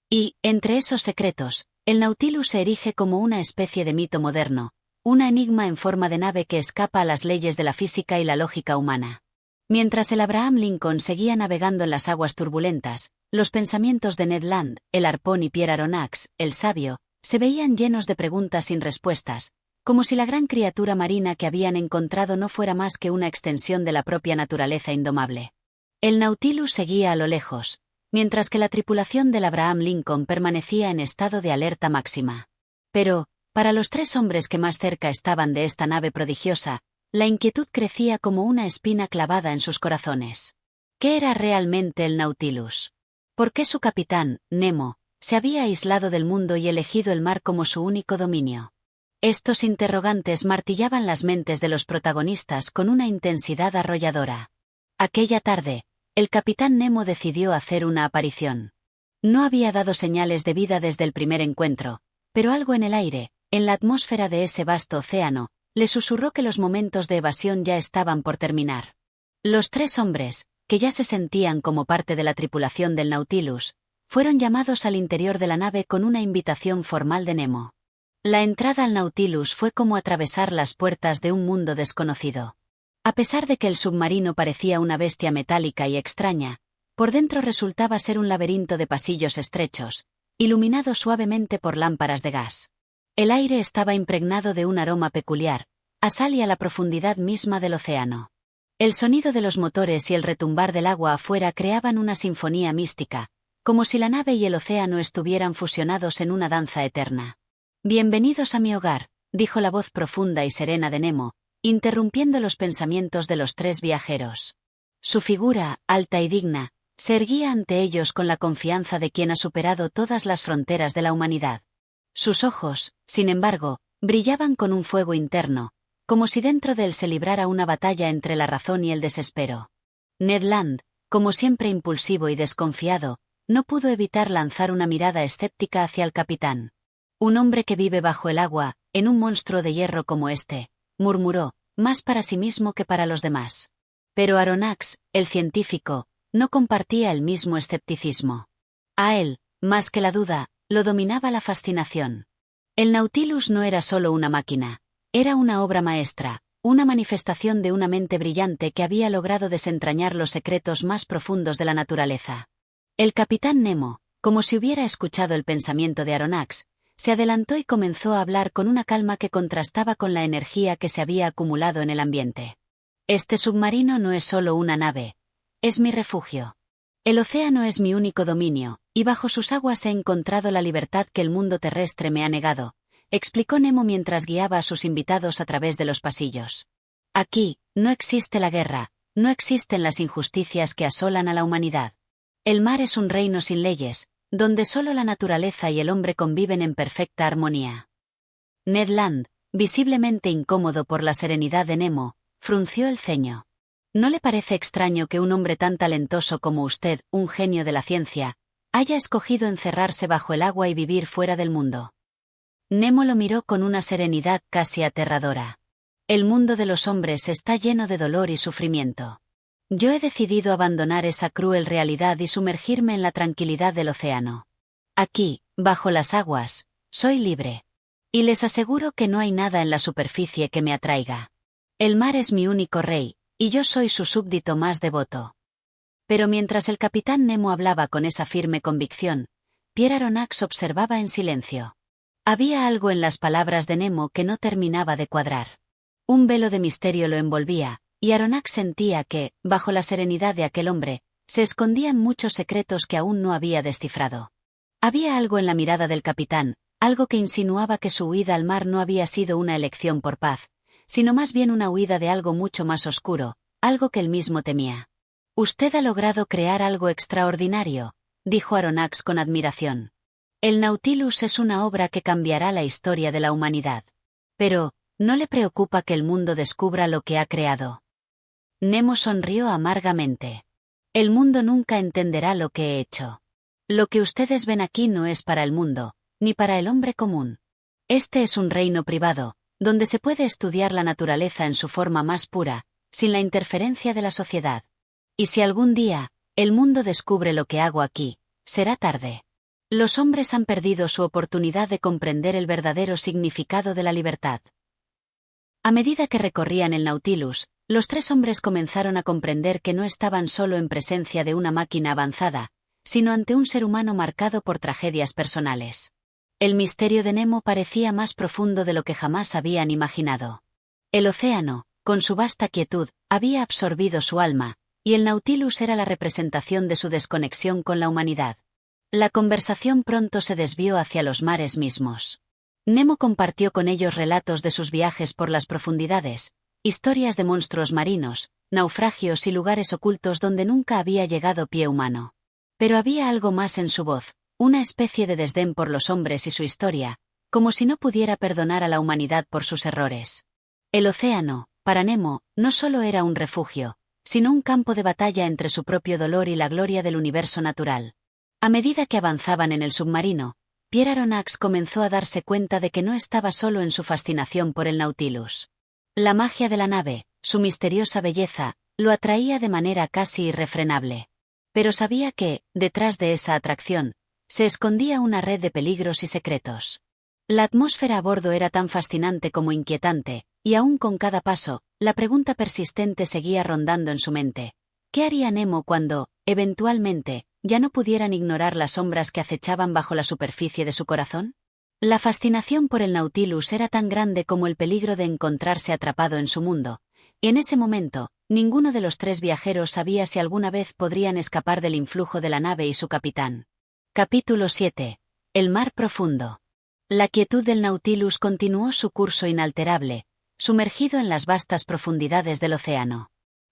Y, entre esos secretos, el Nautilus se erige como una especie de mito moderno, un enigma en forma de nave que escapa a las leyes de la física y la lógica humana. Mientras el Abraham Lincoln seguía navegando en las aguas turbulentas, los pensamientos de Ned Land, el arpón y Pierre Aronnax, el sabio, se veían llenos de preguntas sin respuestas, como si la gran criatura marina que habían encontrado no fuera más que una extensión de la propia naturaleza indomable. El Nautilus seguía a lo lejos, mientras que la tripulación del Abraham Lincoln permanecía en estado de alerta máxima. Pero, para los tres hombres que más cerca estaban de esta nave prodigiosa, la inquietud crecía como una espina clavada en sus corazones. ¿Qué era realmente el Nautilus? ¿Por qué su capitán, Nemo, se había aislado del mundo y elegido el mar como su único dominio? Estos interrogantes martillaban las mentes de los protagonistas con una intensidad arrolladora. Aquella tarde, el capitán Nemo decidió hacer una aparición. No había dado señales de vida desde el primer encuentro, pero algo en el aire, en la atmósfera de ese vasto océano, le susurró que los momentos de evasión ya estaban por terminar. Los tres hombres, que ya se sentían como parte de la tripulación del Nautilus, fueron llamados al interior de la nave con una invitación formal de Nemo. La entrada al Nautilus fue como atravesar las puertas de un mundo desconocido. A pesar de que el submarino parecía una bestia metálica y extraña, por dentro resultaba ser un laberinto de pasillos estrechos, iluminados suavemente por lámparas de gas. El aire estaba impregnado de un aroma peculiar, a sal y a la profundidad misma del océano. El sonido de los motores y el retumbar del agua afuera creaban una sinfonía mística, como si la nave y el océano estuvieran fusionados en una danza eterna. «Bienvenidos a mi hogar», dijo la voz profunda y serena de Nemo, interrumpiendo los pensamientos de los tres viajeros. Su figura, alta y digna, se erguía ante ellos con la confianza de quien ha superado todas las fronteras de la humanidad. Sus ojos, sin embargo, brillaban con un fuego interno, como si dentro de él se librara una batalla entre la razón y el desespero. Ned Land, como siempre impulsivo y desconfiado, no pudo evitar lanzar una mirada escéptica hacia el capitán. Un hombre que vive bajo el agua, en un monstruo de hierro como este, murmuró, más para sí mismo que para los demás. Pero Aronnax, el científico, no compartía el mismo escepticismo. A él, más que la duda, lo dominaba la fascinación. El Nautilus no era solo una máquina, era una obra maestra, una manifestación de una mente brillante que había logrado desentrañar los secretos más profundos de la naturaleza. El capitán Nemo, como si hubiera escuchado el pensamiento de Aronnax, se adelantó y comenzó a hablar con una calma que contrastaba con la energía que se había acumulado en el ambiente. Este submarino no es solo una nave, es mi refugio. El océano es mi único dominio, y bajo sus aguas he encontrado la libertad que el mundo terrestre me ha negado, explicó Nemo mientras guiaba a sus invitados a través de los pasillos. Aquí, no existe la guerra, no existen las injusticias que asolan a la humanidad. El mar es un reino sin leyes, donde solo la naturaleza y el hombre conviven en perfecta armonía. Ned Land, visiblemente incómodo por la serenidad de Nemo, frunció el ceño. ¿No le parece extraño que un hombre tan talentoso como usted, un genio de la ciencia, haya escogido encerrarse bajo el agua y vivir fuera del mundo? Nemo lo miró con una serenidad casi aterradora. El mundo de los hombres está lleno de dolor y sufrimiento. Yo he decidido abandonar esa cruel realidad y sumergirme en la tranquilidad del océano. Aquí, bajo las aguas, soy libre. Y les aseguro que no hay nada en la superficie que me atraiga. El mar es mi único rey, y yo soy su súbdito más devoto. Pero mientras el capitán Nemo hablaba con esa firme convicción, Pierre Aronnax observaba en silencio. Había algo en las palabras de Nemo que no terminaba de cuadrar. Un velo de misterio lo envolvía, y Aronnax sentía que, bajo la serenidad de aquel hombre, se escondían muchos secretos que aún no había descifrado. Había algo en la mirada del capitán, algo que insinuaba que su huida al mar no había sido una elección por paz, sino más bien una huida de algo mucho más oscuro, algo que él mismo temía. «Usted ha logrado crear algo extraordinario», dijo Aronnax con admiración. «El Nautilus es una obra que cambiará la historia de la humanidad. Pero, ¿no le preocupa que el mundo descubra lo que ha creado?» Nemo sonrió amargamente. «El mundo nunca entenderá lo que he hecho. Lo que ustedes ven aquí no es para el mundo, ni para el hombre común. Este es un reino privado, donde se puede estudiar la naturaleza en su forma más pura, sin la interferencia de la sociedad. Y si algún día, el mundo descubre lo que hago aquí, será tarde. Los hombres han perdido su oportunidad de comprender el verdadero significado de la libertad». A medida que recorrían el Nautilus, los tres hombres comenzaron a comprender que no estaban solo en presencia de una máquina avanzada, sino ante un ser humano marcado por tragedias personales. El misterio de Nemo parecía más profundo de lo que jamás habían imaginado. El océano, con su vasta quietud, había absorbido su alma, y el Nautilus era la representación de su desconexión con la humanidad. La conversación pronto se desvió hacia los mares mismos. Nemo compartió con ellos relatos de sus viajes por las profundidades, historias de monstruos marinos, naufragios y lugares ocultos donde nunca había llegado pie humano. Pero había algo más en su voz, una especie de desdén por los hombres y su historia, como si no pudiera perdonar a la humanidad por sus errores. El océano, para Nemo, no solo era un refugio, sino un campo de batalla entre su propio dolor y la gloria del universo natural. A medida que avanzaban en el submarino, Pierre Aronnax comenzó a darse cuenta de que no estaba solo en su fascinación por el Nautilus. La magia de la nave, su misteriosa belleza, lo atraía de manera casi irrefrenable. Pero sabía que, detrás de esa atracción, se escondía una red de peligros y secretos. La atmósfera a bordo era tan fascinante como inquietante, y aún con cada paso, la pregunta persistente seguía rondando en su mente. ¿Qué haría Nemo cuando, eventualmente, ya no pudieran ignorar las sombras que acechaban bajo la superficie de su corazón? La fascinación por el Nautilus era tan grande como el peligro de encontrarse atrapado en su mundo, y en ese momento, ninguno de los tres viajeros sabía si alguna vez podrían escapar del influjo de la nave y su capitán. Capítulo 7. El mar profundo. La quietud del Nautilus continuó su curso inalterable, sumergido en las vastas profundidades del océano.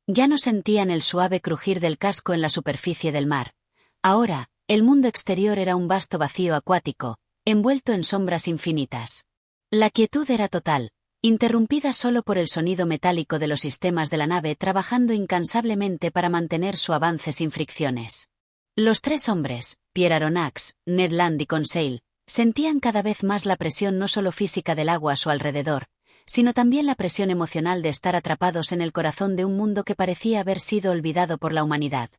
Ya no sentían el suave crujir del casco en la superficie del mar. Ahora, el mundo exterior era un vasto vacío acuático, envuelto en sombras infinitas. La quietud era total, interrumpida solo por el sonido metálico de los sistemas de la nave trabajando incansablemente para mantener su avance sin fricciones. Los tres hombres, Pierre Aronnax, Ned Land y Conseil, sentían cada vez más la presión no solo física del agua a su alrededor, sino también la presión emocional de estar atrapados en el corazón de un mundo que parecía haber sido olvidado por la humanidad.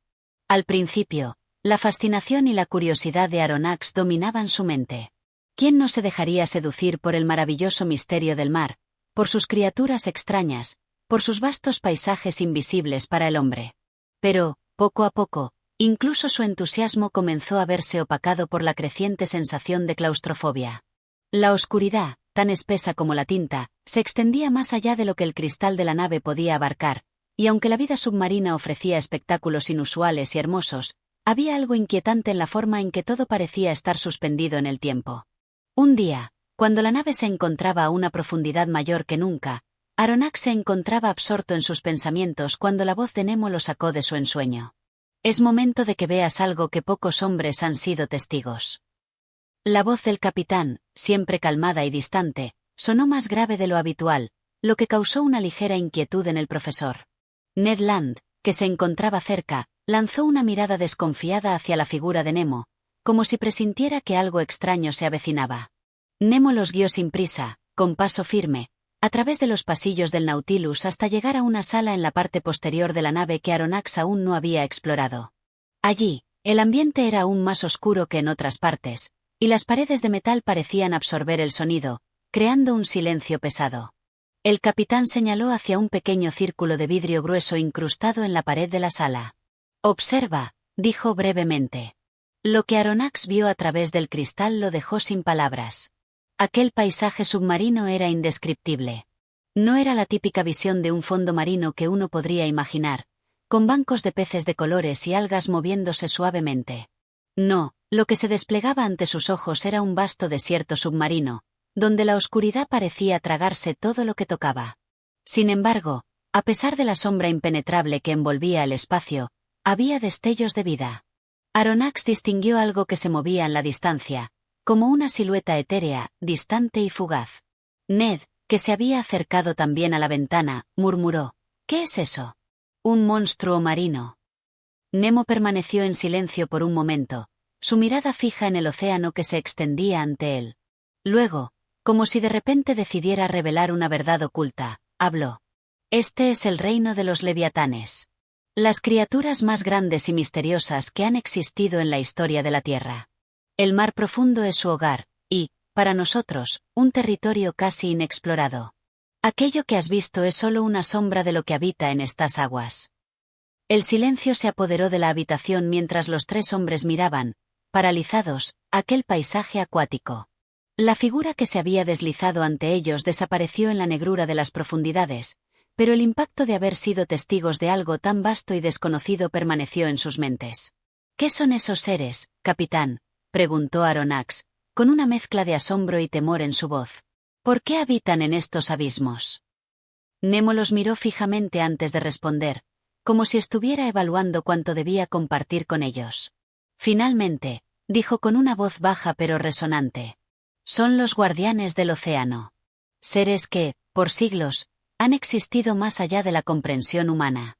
Al principio, la fascinación y la curiosidad de Aronnax dominaban su mente. ¿Quién no se dejaría seducir por el maravilloso misterio del mar, por sus criaturas extrañas, por sus vastos paisajes invisibles para el hombre? Pero, poco a poco, incluso su entusiasmo comenzó a verse opacado por la creciente sensación de claustrofobia. La oscuridad, tan espesa como la tinta, se extendía más allá de lo que el cristal de la nave podía abarcar, y aunque la vida submarina ofrecía espectáculos inusuales y hermosos, había algo inquietante en la forma en que todo parecía estar suspendido en el tiempo. Un día, cuando la nave se encontraba a una profundidad mayor que nunca, Aronnax se encontraba absorto en sus pensamientos cuando la voz de Nemo lo sacó de su ensueño. «Es momento de que veas algo que pocos hombres han sido testigos». La voz del capitán, siempre calmada y distante, sonó más grave de lo habitual, lo que causó una ligera inquietud en el profesor. Ned Land, que se encontraba cerca, lanzó una mirada desconfiada hacia la figura de Nemo, como si presintiera que algo extraño se avecinaba. Nemo los guió sin prisa, con paso firme, a través de los pasillos del Nautilus hasta llegar a una sala en la parte posterior de la nave que Aronnax aún no había explorado. Allí, el ambiente era aún más oscuro que en otras partes, y las paredes de metal parecían absorber el sonido, creando un silencio pesado. El capitán señaló hacia un pequeño círculo de vidrio grueso incrustado en la pared de la sala. «Observa», dijo brevemente. Lo que Aronnax vio a través del cristal lo dejó sin palabras. Aquel paisaje submarino era indescriptible. No era la típica visión de un fondo marino que uno podría imaginar, con bancos de peces de colores y algas moviéndose suavemente. No, lo que se desplegaba ante sus ojos era un vasto desierto submarino, donde la oscuridad parecía tragarse todo lo que tocaba. Sin embargo, a pesar de la sombra impenetrable que envolvía el espacio, había destellos de vida. Aronnax distinguió algo que se movía en la distancia, como una silueta etérea, distante y fugaz. Ned, que se había acercado también a la ventana, murmuró: «¿Qué es eso?» «Un monstruo marino». Nemo permaneció en silencio por un momento, su mirada fija en el océano que se extendía ante él. Luego, como si de repente decidiera revelar una verdad oculta, habló. «Este es el reino de los leviatanes. Las criaturas más grandes y misteriosas que han existido en la historia de la Tierra. El mar profundo es su hogar, y, para nosotros, un territorio casi inexplorado. Aquello que has visto es solo una sombra de lo que habita en estas aguas». El silencio se apoderó de la habitación mientras los tres hombres miraban, paralizados, aquel paisaje acuático. La figura que se había deslizado ante ellos desapareció en la negrura de las profundidades, pero el impacto de haber sido testigos de algo tan vasto y desconocido permaneció en sus mentes. «¿Qué son esos seres, capitán?», preguntó Aronnax, con una mezcla de asombro y temor en su voz. «¿Por qué habitan en estos abismos?» Nemo los miró fijamente antes de responder, como si estuviera evaluando cuánto debía compartir con ellos. Finalmente, dijo con una voz baja pero resonante: «Son los guardianes del océano. Seres que, por siglos, han existido más allá de la comprensión humana.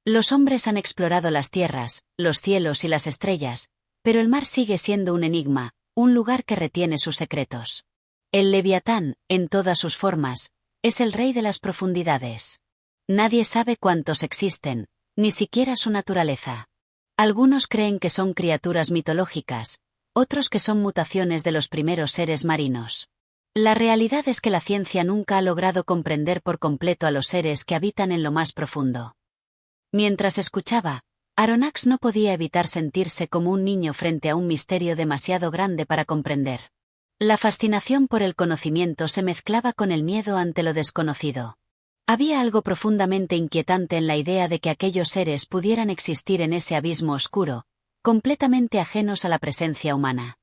Los hombres han explorado las tierras, los cielos y las estrellas, pero el mar sigue siendo un enigma, un lugar que retiene sus secretos. El Leviatán, en todas sus formas, es el rey de las profundidades. Nadie sabe cuántos existen, ni siquiera su naturaleza. Algunos creen que son criaturas mitológicas, otros que son mutaciones de los primeros seres marinos. La realidad es que la ciencia nunca ha logrado comprender por completo a los seres que habitan en lo más profundo». Mientras escuchaba, Aronnax no podía evitar sentirse como un niño frente a un misterio demasiado grande para comprender. La fascinación por el conocimiento se mezclaba con el miedo ante lo desconocido. Había algo profundamente inquietante en la idea de que aquellos seres pudieran existir en ese abismo oscuro, completamente ajenos a la presencia humana.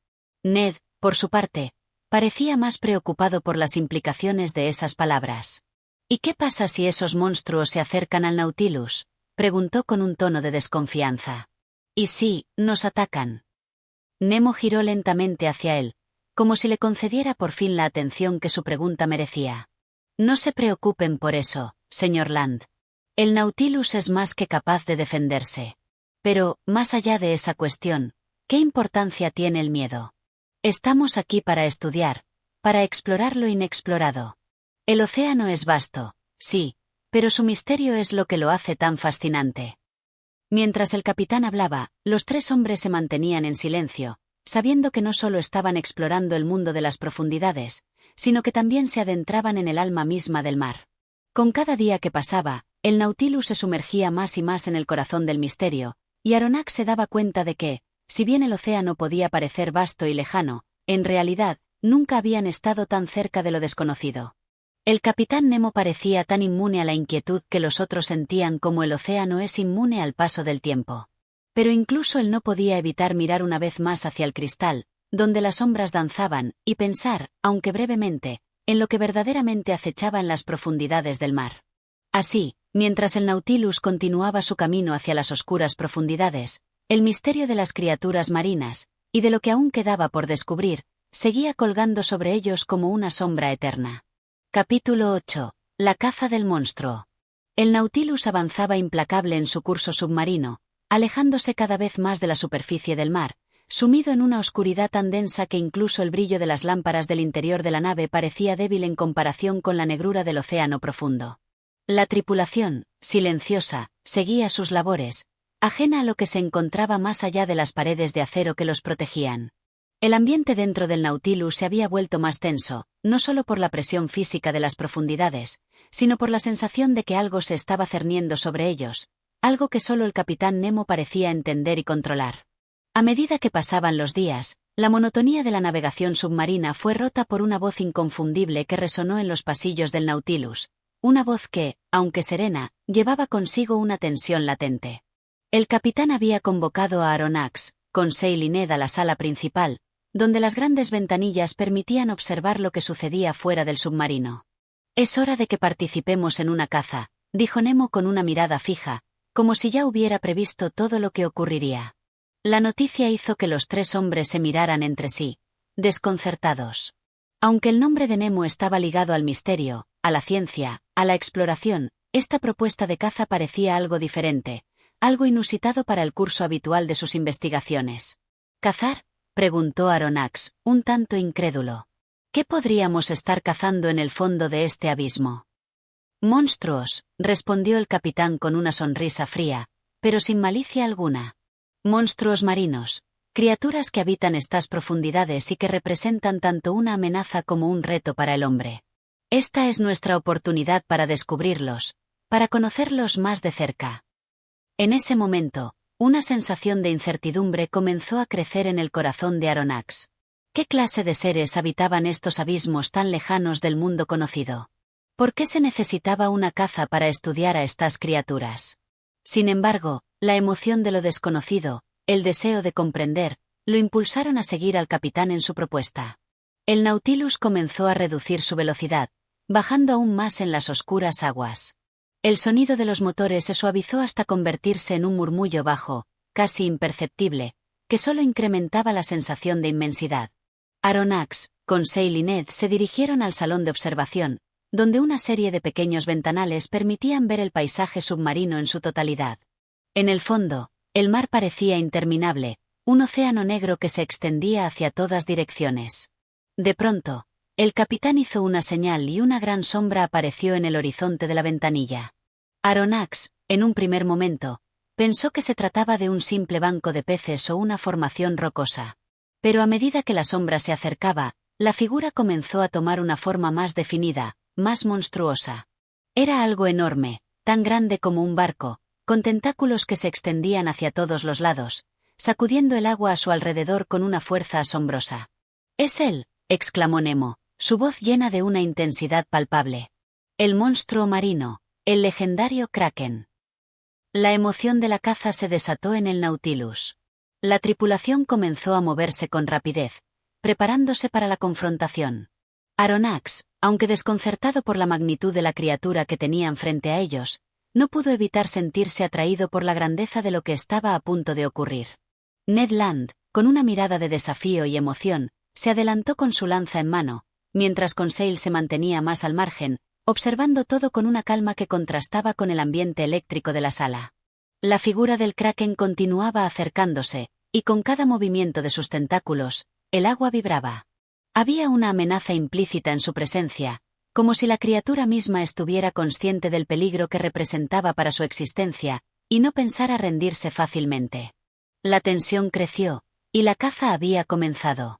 Ned, por su parte, parecía más preocupado por las implicaciones de esas palabras. «¿Y qué pasa si esos monstruos se acercan al Nautilus?», preguntó con un tono de desconfianza. «¿Y si nos atacan?». Nemo giró lentamente hacia él, como si le concediera por fin la atención que su pregunta merecía. «No se preocupen por eso, señor Land. El Nautilus es más que capaz de defenderse. Pero, más allá de esa cuestión, ¿qué importancia tiene el miedo? Estamos aquí para estudiar, para explorar lo inexplorado. El océano es vasto, sí, pero su misterio es lo que lo hace tan fascinante. Mientras el capitán hablaba, los tres hombres se mantenían en silencio, sabiendo que no solo estaban explorando el mundo de las profundidades, sino que también se adentraban en el alma misma del mar. Con cada día que pasaba, el Nautilus se sumergía más y más en el corazón del misterio, y Aronnax se daba cuenta de que, si bien el océano podía parecer vasto y lejano, en realidad, nunca habían estado tan cerca de lo desconocido. El capitán Nemo parecía tan inmune a la inquietud que los otros sentían como el océano es inmune al paso del tiempo. Pero incluso él no podía evitar mirar una vez más hacia el cristal, donde las sombras danzaban, y pensar, aunque brevemente, en lo que verdaderamente acechaba en las profundidades del mar. Así, mientras el Nautilus continuaba su camino hacia las oscuras profundidades, el misterio de las criaturas marinas, y de lo que aún quedaba por descubrir, seguía colgando sobre ellos como una sombra eterna. Capítulo 8. La caza del monstruo. El Nautilus avanzaba implacable en su curso submarino, alejándose cada vez más de la superficie del mar, sumido en una oscuridad tan densa que incluso el brillo de las lámparas del interior de la nave parecía débil en comparación con la negrura del océano profundo. La tripulación, silenciosa, seguía sus labores, ajena a lo que se encontraba más allá de las paredes de acero que los protegían. El ambiente dentro del Nautilus se había vuelto más tenso, no solo por la presión física de las profundidades, sino por la sensación de que algo se estaba cerniendo sobre ellos, algo que solo el capitán Nemo parecía entender y controlar. A medida que pasaban los días, la monotonía de la navegación submarina fue rota por una voz inconfundible que resonó en los pasillos del Nautilus, una voz que, aunque serena, llevaba consigo una tensión latente. El capitán había convocado a Aronnax, Conseil y Ned a la sala principal, donde las grandes ventanillas permitían observar lo que sucedía fuera del submarino. «Es hora de que participemos en una caza», dijo Nemo con una mirada fija, como si ya hubiera previsto todo lo que ocurriría. La noticia hizo que los tres hombres se miraran entre sí, desconcertados. Aunque el nombre de Nemo estaba ligado al misterio, a la ciencia, a la exploración, esta propuesta de caza parecía algo diferente, algo inusitado para el curso habitual de sus investigaciones. «¿Cazar?», preguntó Aronnax, un tanto incrédulo. «¿Qué podríamos estar cazando en el fondo de este abismo?» «Monstruos», respondió el capitán con una sonrisa fría, pero sin malicia alguna. «Monstruos marinos, criaturas que habitan estas profundidades y que representan tanto una amenaza como un reto para el hombre. Esta es nuestra oportunidad para descubrirlos, para conocerlos más de cerca». En ese momento, una sensación de incertidumbre comenzó a crecer en el corazón de Aronnax. ¿Qué clase de seres habitaban estos abismos tan lejanos del mundo conocido? ¿Por qué se necesitaba una caza para estudiar a estas criaturas? Sin embargo, la emoción de lo desconocido, el deseo de comprender, lo impulsaron a seguir al capitán en su propuesta. El Nautilus comenzó a reducir su velocidad, bajando aún más en las oscuras aguas. El sonido de los motores se suavizó hasta convertirse en un murmullo bajo, casi imperceptible, que solo incrementaba la sensación de inmensidad. Aronnax, Conseil y Ned se dirigieron al salón de observación, donde una serie de pequeños ventanales permitían ver el paisaje submarino en su totalidad. En el fondo, el mar parecía interminable, un océano negro que se extendía hacia todas direcciones. De pronto, el capitán hizo una señal y una gran sombra apareció en el horizonte de la ventanilla. Aronnax, en un primer momento, pensó que se trataba de un simple banco de peces o una formación rocosa. Pero a medida que la sombra se acercaba, la figura comenzó a tomar una forma más definida, más monstruosa. Era algo enorme, tan grande como un barco, con tentáculos que se extendían hacia todos los lados, sacudiendo el agua a su alrededor con una fuerza asombrosa. «¡Es él!», exclamó Nemo, su voz llena de una intensidad palpable. «El monstruo marino, el legendario Kraken». La emoción de la caza se desató en el Nautilus. La tripulación comenzó a moverse con rapidez, preparándose para la confrontación. Aronnax, aunque desconcertado por la magnitud de la criatura que tenían frente a ellos, no pudo evitar sentirse atraído por la grandeza de lo que estaba a punto de ocurrir. Ned Land, con una mirada de desafío y emoción, se adelantó con su lanza en mano, mientras Conseil se mantenía más al margen, observando todo con una calma que contrastaba con el ambiente eléctrico de la sala. La figura del Kraken continuaba acercándose, y con cada movimiento de sus tentáculos, el agua vibraba. Había una amenaza implícita en su presencia, como si la criatura misma estuviera consciente del peligro que representaba para su existencia, y no pensara rendirse fácilmente. La tensión creció, y la caza había comenzado.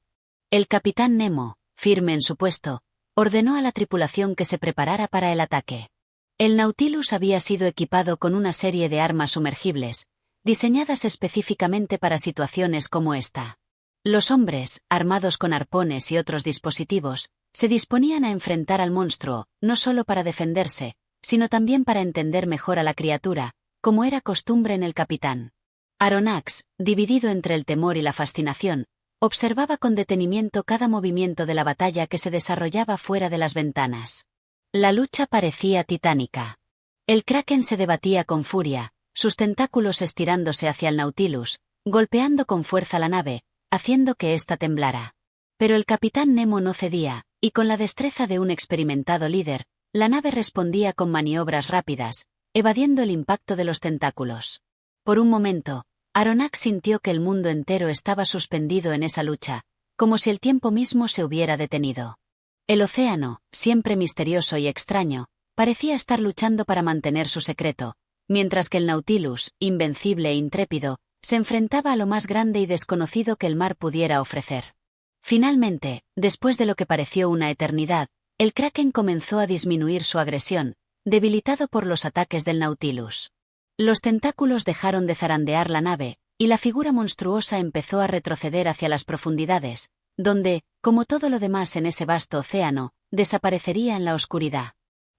El capitán Nemo, firme en su puesto, ordenó a la tripulación que se preparara para el ataque. El Nautilus había sido equipado con una serie de armas sumergibles, diseñadas específicamente para situaciones como esta. Los hombres, armados con arpones y otros dispositivos, se disponían a enfrentar al monstruo, no solo para defenderse, sino también para entender mejor a la criatura, como era costumbre en el capitán. Aronnax, dividido entre el temor y la fascinación, observaba con detenimiento cada movimiento de la batalla que se desarrollaba fuera de las ventanas. La lucha parecía titánica. El kraken se debatía con furia, sus tentáculos estirándose hacia el Nautilus, golpeando con fuerza la nave, haciendo que ésta temblara. Pero el capitán Nemo no cedía, y con la destreza de un experimentado líder, la nave respondía con maniobras rápidas, evadiendo el impacto de los tentáculos. Por un momento, Aronnax sintió que el mundo entero estaba suspendido en esa lucha, como si el tiempo mismo se hubiera detenido. El océano, siempre misterioso y extraño, parecía estar luchando para mantener su secreto, mientras que el Nautilus, invencible e intrépido, se enfrentaba a lo más grande y desconocido que el mar pudiera ofrecer. Finalmente, después de lo que pareció una eternidad, el kraken comenzó a disminuir su agresión, debilitado por los ataques del Nautilus. Los tentáculos dejaron de zarandear la nave, y la figura monstruosa empezó a retroceder hacia las profundidades, donde, como todo lo demás en ese vasto océano, desaparecería en la oscuridad.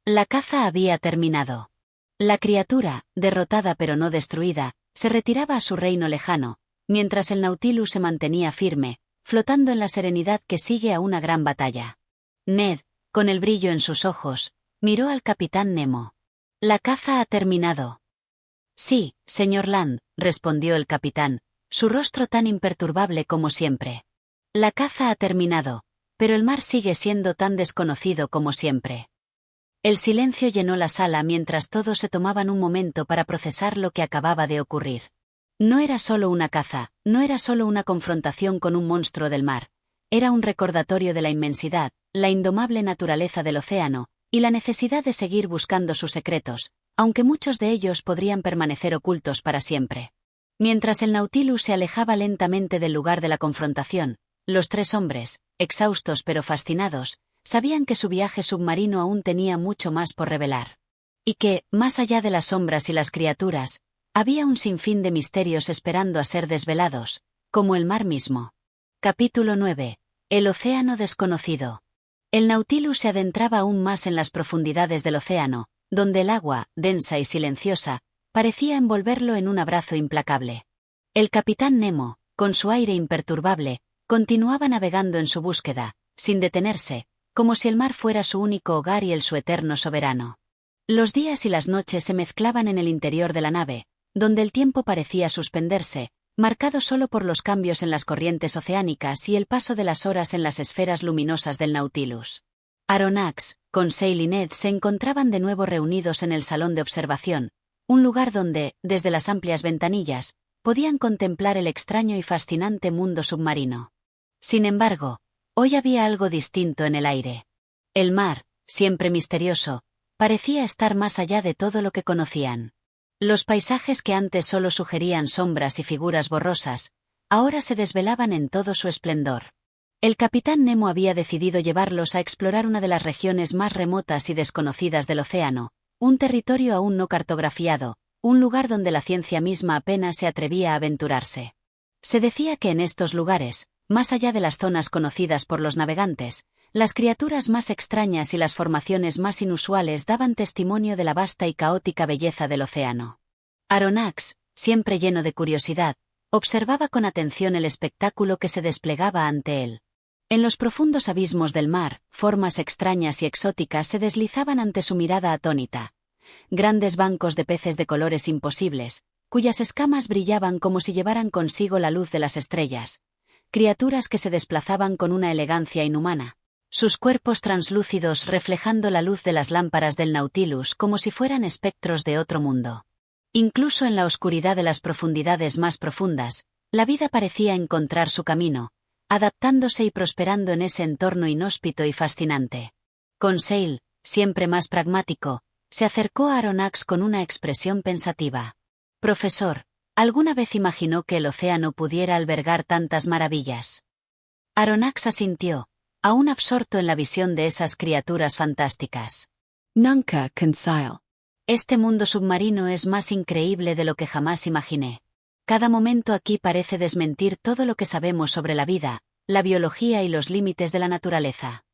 La caza había terminado. La criatura, derrotada pero no destruida, se retiraba a su reino lejano, mientras el Nautilus se mantenía firme, flotando en la serenidad que sigue a una gran batalla. Ned, con el brillo en sus ojos, miró al capitán Nemo. «La caza ha terminado». «Sí, señor Land», respondió el capitán, su rostro tan imperturbable como siempre. «La caza ha terminado, pero el mar sigue siendo tan desconocido como siempre». El silencio llenó la sala mientras todos se tomaban un momento para procesar lo que acababa de ocurrir. No era solo una caza, no era solo una confrontación con un monstruo del mar, era un recordatorio de la inmensidad, la indomable naturaleza del océano, y la necesidad de seguir buscando sus secretos, aunque muchos de ellos podrían permanecer ocultos para siempre. Mientras el Nautilus se alejaba lentamente del lugar de la confrontación, los tres hombres, exhaustos pero fascinados, sabían que su viaje submarino aún tenía mucho más por revelar. Y que, más allá de las sombras y las criaturas, había un sinfín de misterios esperando a ser desvelados, como el mar mismo. Capítulo 9. El océano desconocido. El Nautilus se adentraba aún más en las profundidades del océano, donde el agua, densa y silenciosa, parecía envolverlo en un abrazo implacable. El capitán Nemo, con su aire imperturbable, continuaba navegando en su búsqueda, sin detenerse, como si el mar fuera su único hogar y él su eterno soberano. Los días y las noches se mezclaban en el interior de la nave, donde el tiempo parecía suspenderse, marcado solo por los cambios en las corrientes oceánicas y el paso de las horas en las esferas luminosas del Nautilus. Aronnax, Conseil y Ned se encontraban de nuevo reunidos en el salón de observación, un lugar donde, desde las amplias ventanillas, podían contemplar el extraño y fascinante mundo submarino. Sin embargo, hoy había algo distinto en el aire. El mar, siempre misterioso, parecía estar más allá de todo lo que conocían. Los paisajes que antes solo sugerían sombras y figuras borrosas, ahora se desvelaban en todo su esplendor. El capitán Nemo había decidido llevarlos a explorar una de las regiones más remotas y desconocidas del océano, un territorio aún no cartografiado, un lugar donde la ciencia misma apenas se atrevía a aventurarse. Se decía que en estos lugares, más allá de las zonas conocidas por los navegantes, las criaturas más extrañas y las formaciones más inusuales daban testimonio de la vasta y caótica belleza del océano. Aronnax, siempre lleno de curiosidad, observaba con atención el espectáculo que se desplegaba ante él. En los profundos abismos del mar, formas extrañas y exóticas se deslizaban ante su mirada atónita. Grandes bancos de peces de colores imposibles, cuyas escamas brillaban como si llevaran consigo la luz de las estrellas. Criaturas que se desplazaban con una elegancia inhumana, sus cuerpos translúcidos reflejando la luz de las lámparas del Nautilus como si fueran espectros de otro mundo. Incluso en la oscuridad de las profundidades más profundas, la vida parecía encontrar su camino, adaptándose y prosperando en ese entorno inhóspito y fascinante. Conseil, siempre más pragmático, se acercó a Aronnax con una expresión pensativa. Profesor, ¿alguna vez imaginó que el océano pudiera albergar tantas maravillas? Aronnax asintió, aún absorto en la visión de esas criaturas fantásticas. Nunca, Conseil. Este mundo submarino es más increíble de lo que jamás imaginé. Cada momento aquí parece desmentir todo lo que sabemos sobre la vida, la biología y los límites de la naturaleza.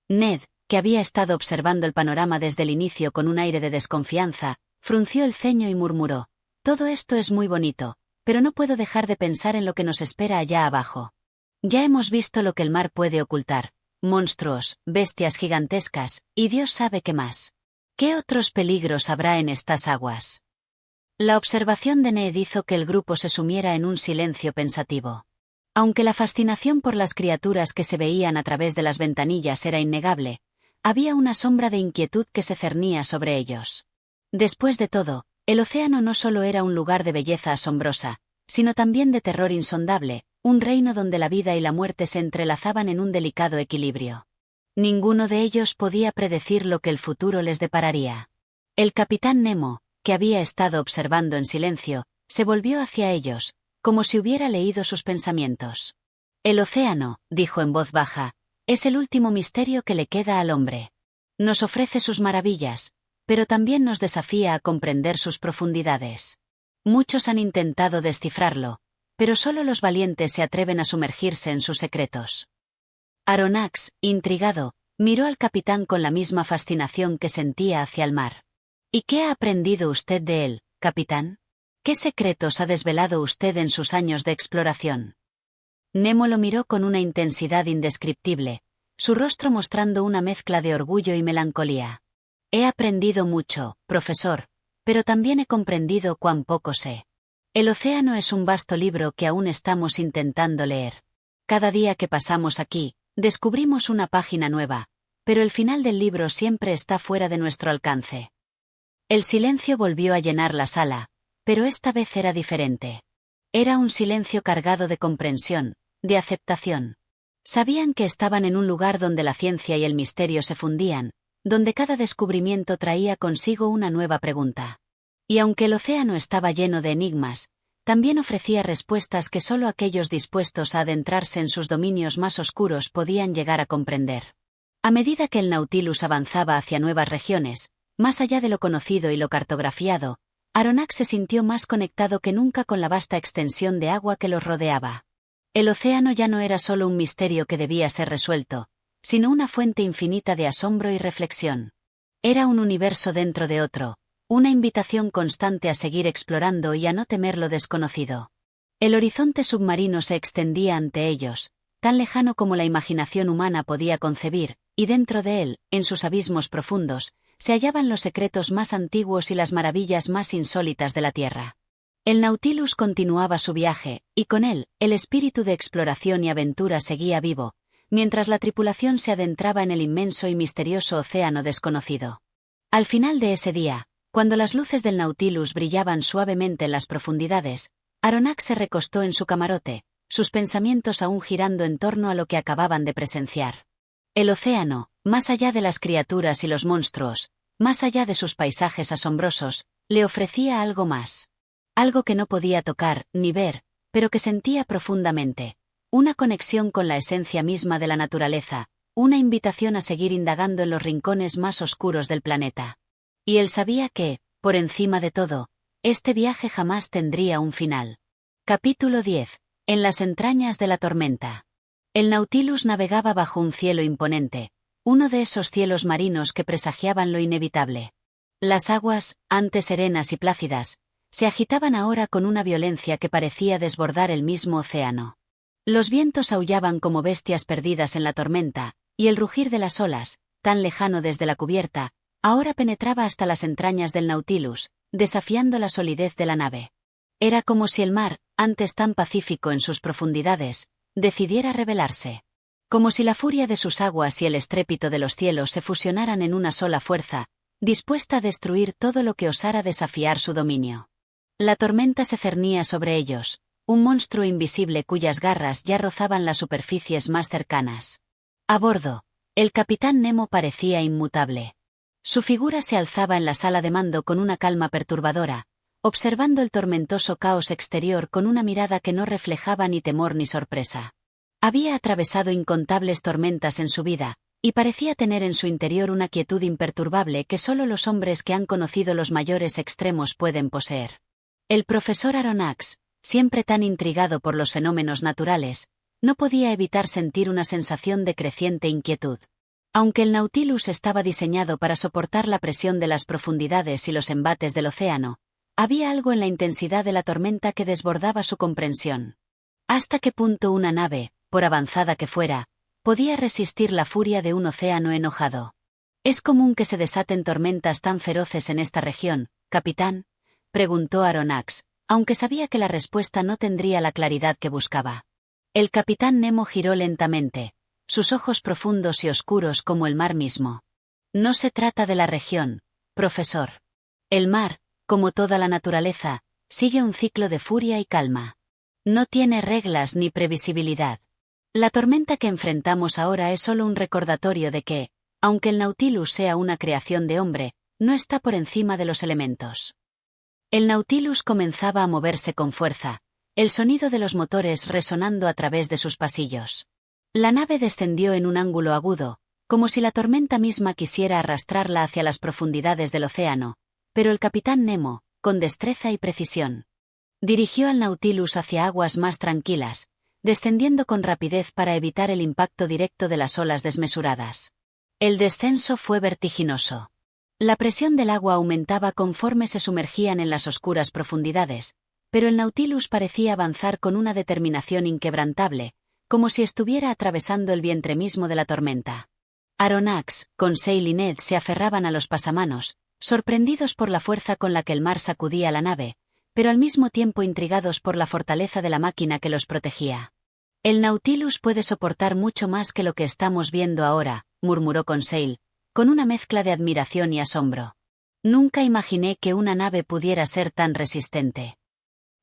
Ned, que había estado observando el panorama desde el inicio con un aire de desconfianza, frunció el ceño y murmuró: «Todo esto es muy bonito, pero no puedo dejar de pensar en lo que nos espera allá abajo. Ya hemos visto lo que el mar puede ocultar, monstruos, bestias gigantescas, y Dios sabe qué más. ¿Qué otros peligros habrá en estas aguas?». La observación de Ned hizo que el grupo se sumiera en un silencio pensativo. Aunque la fascinación por las criaturas que se veían a través de las ventanillas era innegable, había una sombra de inquietud que se cernía sobre ellos. Después de todo, el océano no solo era un lugar de belleza asombrosa, sino también de terror insondable, un reino donde la vida y la muerte se entrelazaban en un delicado equilibrio. Ninguno de ellos podía predecir lo que el futuro les depararía. El capitán Nemo, que había estado observando en silencio, se volvió hacia ellos, como si hubiera leído sus pensamientos. «El océano», dijo en voz baja, «es el último misterio que le queda al hombre. Nos ofrece sus maravillas, pero también nos desafía a comprender sus profundidades. Muchos han intentado descifrarlo, pero solo los valientes se atreven a sumergirse en sus secretos». Aronnax, intrigado, miró al capitán con la misma fascinación que sentía hacia el mar. «¿Y qué ha aprendido usted de él, capitán? ¿Qué secretos ha desvelado usted en sus años de exploración?». Nemo lo miró con una intensidad indescriptible, su rostro mostrando una mezcla de orgullo y melancolía. «He aprendido mucho, profesor, pero también he comprendido cuán poco sé. El océano es un vasto libro que aún estamos intentando leer. Cada día que pasamos aquí, descubrimos una página nueva, pero el final del libro siempre está fuera de nuestro alcance». El silencio volvió a llenar la sala, pero esta vez era diferente. Era un silencio cargado de comprensión, de aceptación. Sabían que estaban en un lugar donde la ciencia y el misterio se fundían, donde cada descubrimiento traía consigo una nueva pregunta. Y aunque el océano estaba lleno de enigmas, también ofrecía respuestas que solo aquellos dispuestos a adentrarse en sus dominios más oscuros podían llegar a comprender. A medida que el Nautilus avanzaba hacia nuevas regiones, más allá de lo conocido y lo cartografiado, Aronnax se sintió más conectado que nunca con la vasta extensión de agua que los rodeaba. El océano ya no era solo un misterio que debía ser resuelto, sino una fuente infinita de asombro y reflexión. Era un universo dentro de otro, una invitación constante a seguir explorando y a no temer lo desconocido. El horizonte submarino se extendía ante ellos, tan lejano como la imaginación humana podía concebir, y dentro de él, en sus abismos profundos, se hallaban los secretos más antiguos y las maravillas más insólitas de la Tierra. El Nautilus continuaba su viaje, y con él, el espíritu de exploración y aventura seguía vivo, mientras la tripulación se adentraba en el inmenso y misterioso océano desconocido. Al final de ese día, cuando las luces del Nautilus brillaban suavemente en las profundidades, Aronnax se recostó en su camarote, sus pensamientos aún girando en torno a lo que acababan de presenciar. El océano, más allá de las criaturas y los monstruos, más allá de sus paisajes asombrosos, le ofrecía algo más. Algo que no podía tocar, ni ver, pero que sentía profundamente. Una conexión con la esencia misma de la naturaleza, una invitación a seguir indagando en los rincones más oscuros del planeta. Y él sabía que, por encima de todo, este viaje jamás tendría un final. Capítulo 10. En las entrañas de la tormenta. El Nautilus navegaba bajo un cielo imponente, uno de esos cielos marinos que presagiaban lo inevitable. Las aguas, antes serenas y plácidas, se agitaban ahora con una violencia que parecía desbordar el mismo océano. Los vientos aullaban como bestias perdidas en la tormenta, y el rugir de las olas, tan lejano desde la cubierta, ahora penetraba hasta las entrañas del Nautilus, desafiando la solidez de la nave. Era como si el mar, antes tan pacífico en sus profundidades, decidiera rebelarse. Como si la furia de sus aguas y el estrépito de los cielos se fusionaran en una sola fuerza, dispuesta a destruir todo lo que osara desafiar su dominio. La tormenta se cernía sobre ellos, un monstruo invisible cuyas garras ya rozaban las superficies más cercanas. A bordo, el capitán Nemo parecía inmutable. Su figura se alzaba en la sala de mando con una calma perturbadora, observando el tormentoso caos exterior con una mirada que no reflejaba ni temor ni sorpresa. Había atravesado incontables tormentas en su vida, y parecía tener en su interior una quietud imperturbable que solo los hombres que han conocido los mayores extremos pueden poseer. El profesor Aronnax, siempre tan intrigado por los fenómenos naturales, no podía evitar sentir una sensación de creciente inquietud. Aunque el Nautilus estaba diseñado para soportar la presión de las profundidades y los embates del océano, había algo en la intensidad de la tormenta que desbordaba su comprensión. ¿Hasta qué punto una nave, por avanzada que fuera, podía resistir la furia de un océano enojado? ¿Es común que se desaten tormentas tan feroces en esta región, capitán?, preguntó Aronnax, aunque sabía que la respuesta no tendría la claridad que buscaba. El capitán Nemo giró lentamente, sus ojos profundos y oscuros como el mar mismo. No se trata de la región, profesor. El mar, como toda la naturaleza, sigue un ciclo de furia y calma. No tiene reglas ni previsibilidad. La tormenta que enfrentamos ahora es solo un recordatorio de que, aunque el Nautilus sea una creación de hombre, no está por encima de los elementos. El Nautilus comenzaba a moverse con fuerza, el sonido de los motores resonando a través de sus pasillos. La nave descendió en un ángulo agudo, como si la tormenta misma quisiera arrastrarla hacia las profundidades del océano, pero el capitán Nemo, con destreza y precisión, dirigió al Nautilus hacia aguas más tranquilas, descendiendo con rapidez para evitar el impacto directo de las olas desmesuradas. El descenso fue vertiginoso. La presión del agua aumentaba conforme se sumergían en las oscuras profundidades, pero el Nautilus parecía avanzar con una determinación inquebrantable, como si estuviera atravesando el vientre mismo de la tormenta. Aronnax, Conseil y Ned se aferraban a los pasamanos, sorprendidos por la fuerza con la que el mar sacudía la nave, pero al mismo tiempo intrigados por la fortaleza de la máquina que los protegía. El Nautilus puede soportar mucho más que lo que estamos viendo ahora, murmuró Conseil, con una mezcla de admiración y asombro. Nunca imaginé que una nave pudiera ser tan resistente.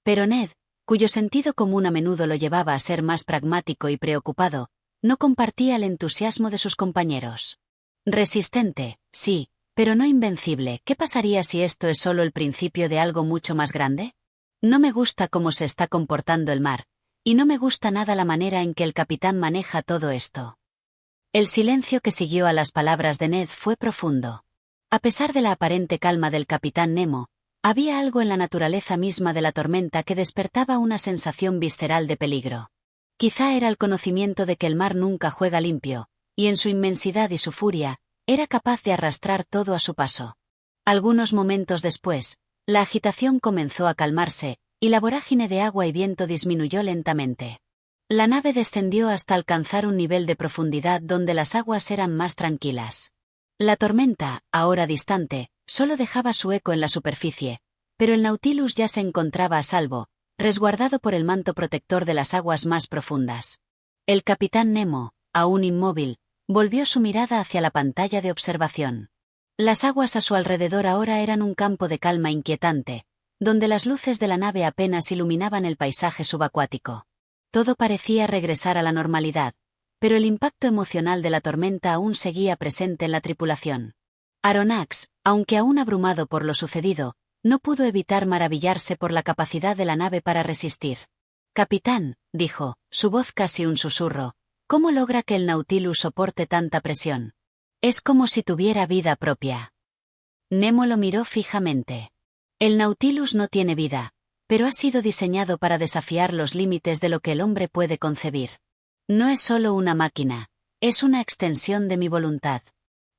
Pero Ned, cuyo sentido común a menudo lo llevaba a ser más pragmático y preocupado, no compartía el entusiasmo de sus compañeros. Resistente, sí, pero no invencible. ¿Qué pasaría si esto es solo el principio de algo mucho más grande? No me gusta cómo se está comportando el mar, y no me gusta nada la manera en que el capitán maneja todo esto. El silencio que siguió a las palabras de Ned fue profundo. A pesar de la aparente calma del capitán Nemo, había algo en la naturaleza misma de la tormenta que despertaba una sensación visceral de peligro. Quizá era el conocimiento de que el mar nunca juega limpio, y en su inmensidad y su furia, era capaz de arrastrar todo a su paso. Algunos momentos después, la agitación comenzó a calmarse, y la vorágine de agua y viento disminuyó lentamente. La nave descendió hasta alcanzar un nivel de profundidad donde las aguas eran más tranquilas. La tormenta, ahora distante, solo dejaba su eco en la superficie, pero el Nautilus ya se encontraba a salvo, resguardado por el manto protector de las aguas más profundas. El capitán Nemo, aún inmóvil, volvió su mirada hacia la pantalla de observación. Las aguas a su alrededor ahora eran un campo de calma inquietante, donde las luces de la nave apenas iluminaban el paisaje subacuático. Todo parecía regresar a la normalidad, pero el impacto emocional de la tormenta aún seguía presente en la tripulación. Aronnax, aunque aún abrumado por lo sucedido, no pudo evitar maravillarse por la capacidad de la nave para resistir. «Capitán», dijo, su voz casi un susurro, «¿cómo logra que el Nautilus soporte tanta presión? Es como si tuviera vida propia». Nemo lo miró fijamente. «El Nautilus no tiene vida, pero ha sido diseñado para desafiar los límites de lo que el hombre puede concebir. No es solo una máquina, es una extensión de mi voluntad.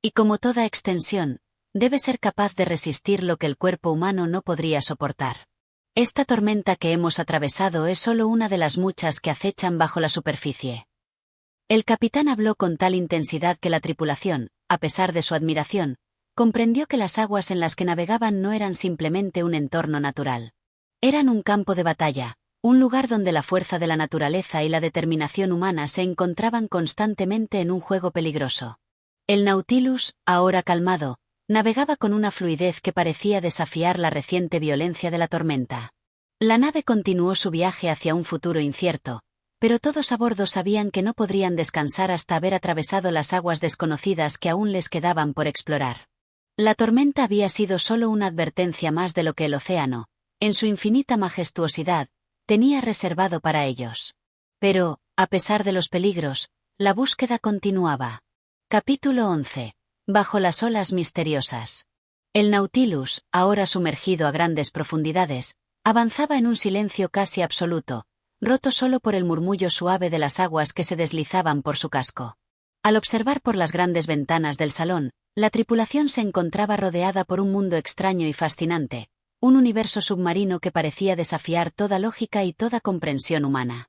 Y como toda extensión, debe ser capaz de resistir lo que el cuerpo humano no podría soportar. Esta tormenta que hemos atravesado es solo una de las muchas que acechan bajo la superficie». El capitán habló con tal intensidad que la tripulación, a pesar de su admiración, comprendió que las aguas en las que navegaban no eran simplemente un entorno natural. Eran un campo de batalla, un lugar donde la fuerza de la naturaleza y la determinación humana se encontraban constantemente en un juego peligroso. El Nautilus, ahora calmado, navegaba con una fluidez que parecía desafiar la reciente violencia de la tormenta. La nave continuó su viaje hacia un futuro incierto, pero todos a bordo sabían que no podrían descansar hasta haber atravesado las aguas desconocidas que aún les quedaban por explorar. La tormenta había sido solo una advertencia más de lo que el océano, en su infinita majestuosidad, tenía reservado para ellos. Pero, a pesar de los peligros, la búsqueda continuaba. Capítulo 11. Bajo las olas misteriosas. El Nautilus, ahora sumergido a grandes profundidades, avanzaba en un silencio casi absoluto, roto solo por el murmullo suave de las aguas que se deslizaban por su casco. Al observar por las grandes ventanas del salón, la tripulación se encontraba rodeada por un mundo extraño y fascinante, un universo submarino que parecía desafiar toda lógica y toda comprensión humana.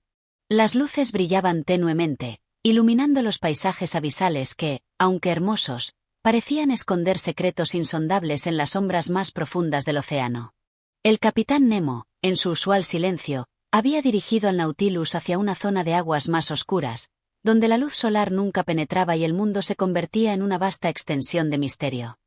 Las luces brillaban tenuemente, iluminando los paisajes abisales que, aunque hermosos, parecían esconder secretos insondables en las sombras más profundas del océano. El capitán Nemo, en su usual silencio, había dirigido al Nautilus hacia una zona de aguas más oscuras, donde la luz solar nunca penetraba y el mundo se convertía en una vasta extensión de misterio.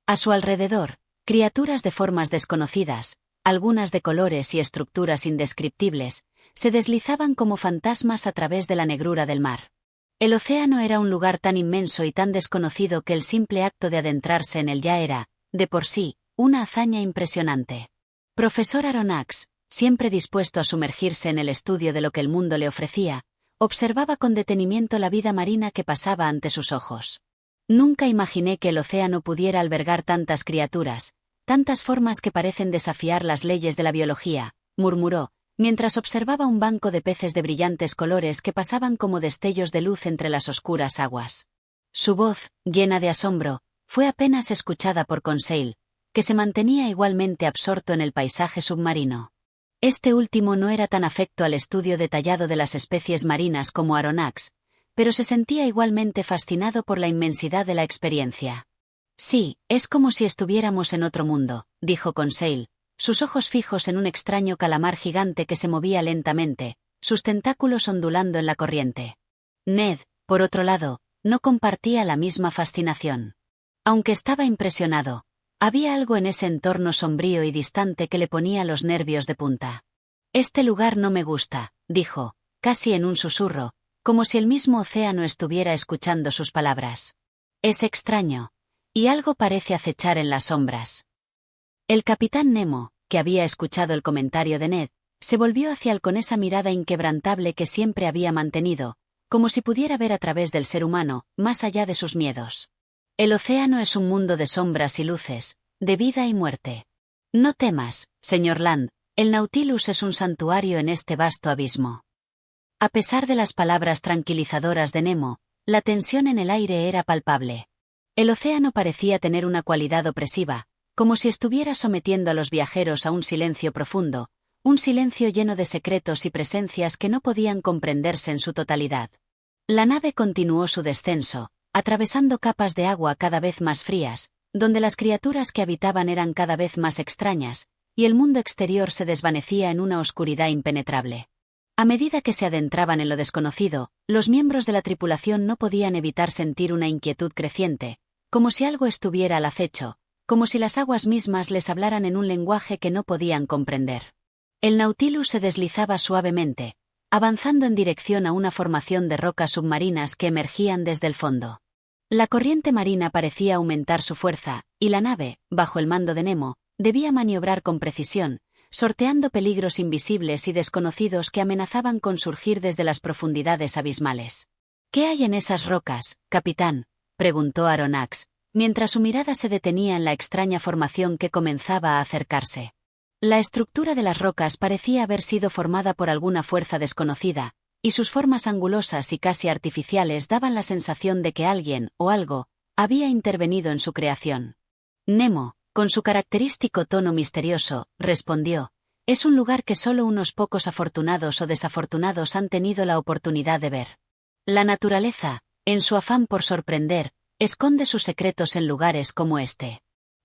A su alrededor, criaturas de formas desconocidas, algunas de colores y estructuras indescriptibles, se deslizaban como fantasmas a través de la negrura del mar. El océano era un lugar tan inmenso y tan desconocido que el simple acto de adentrarse en él ya era, de por sí, una hazaña impresionante. Profesor Aronnax, siempre dispuesto a sumergirse en el estudio de lo que el mundo le ofrecía, observaba con detenimiento la vida marina que pasaba ante sus ojos. Nunca imaginé que el océano pudiera albergar tantas criaturas, tantas formas que parecen desafiar las leyes de la biología, murmuró, mientras observaba un banco de peces de brillantes colores que pasaban como destellos de luz entre las oscuras aguas. Su voz, llena de asombro, fue apenas escuchada por Conseil, que se mantenía igualmente absorto en el paisaje submarino. Este último no era tan afecto al estudio detallado de las especies marinas como Aronnax, pero se sentía igualmente fascinado por la inmensidad de la experiencia. Sí, es como si estuviéramos en otro mundo, dijo Conseil, sus ojos fijos en un extraño calamar gigante que se movía lentamente, sus tentáculos ondulando en la corriente. Ned, por otro lado, no compartía la misma fascinación. Aunque estaba impresionado, había algo en ese entorno sombrío y distante que le ponía los nervios de punta. Este lugar no me gusta, dijo, casi en un susurro, como si el mismo océano estuviera escuchando sus palabras. Es extraño. Y algo parece acechar en las sombras. El capitán Nemo, que había escuchado el comentario de Ned, se volvió hacia él con esa mirada inquebrantable que siempre había mantenido, como si pudiera ver a través del ser humano, más allá de sus miedos. El océano es un mundo de sombras y luces, de vida y muerte. No temas, señor Land, el Nautilus es un santuario en este vasto abismo. A pesar de las palabras tranquilizadoras de Nemo, la tensión en el aire era palpable. El océano parecía tener una cualidad opresiva, como si estuviera sometiendo a los viajeros a un silencio profundo, un silencio lleno de secretos y presencias que no podían comprenderse en su totalidad. La nave continuó su descenso, atravesando capas de agua cada vez más frías, donde las criaturas que habitaban eran cada vez más extrañas, y el mundo exterior se desvanecía en una oscuridad impenetrable. A medida que se adentraban en lo desconocido, los miembros de la tripulación no podían evitar sentir una inquietud creciente, como si algo estuviera al acecho, como si las aguas mismas les hablaran en un lenguaje que no podían comprender. El Nautilus se deslizaba suavemente, avanzando en dirección a una formación de rocas submarinas que emergían desde el fondo. La corriente marina parecía aumentar su fuerza, y la nave, bajo el mando de Nemo, debía maniobrar con precisión, sorteando peligros invisibles y desconocidos que amenazaban con surgir desde las profundidades abismales. ¿Qué hay en esas rocas, capitán?, preguntó Aronnax, mientras su mirada se detenía en la extraña formación que comenzaba a acercarse. La estructura de las rocas parecía haber sido formada por alguna fuerza desconocida, y sus formas angulosas y casi artificiales daban la sensación de que alguien, o algo, había intervenido en su creación. Nemo, con su característico tono misterioso, respondió, es un lugar que solo unos pocos afortunados o desafortunados han tenido la oportunidad de ver. La naturaleza, en su afán por sorprender, esconde sus secretos en lugares como este.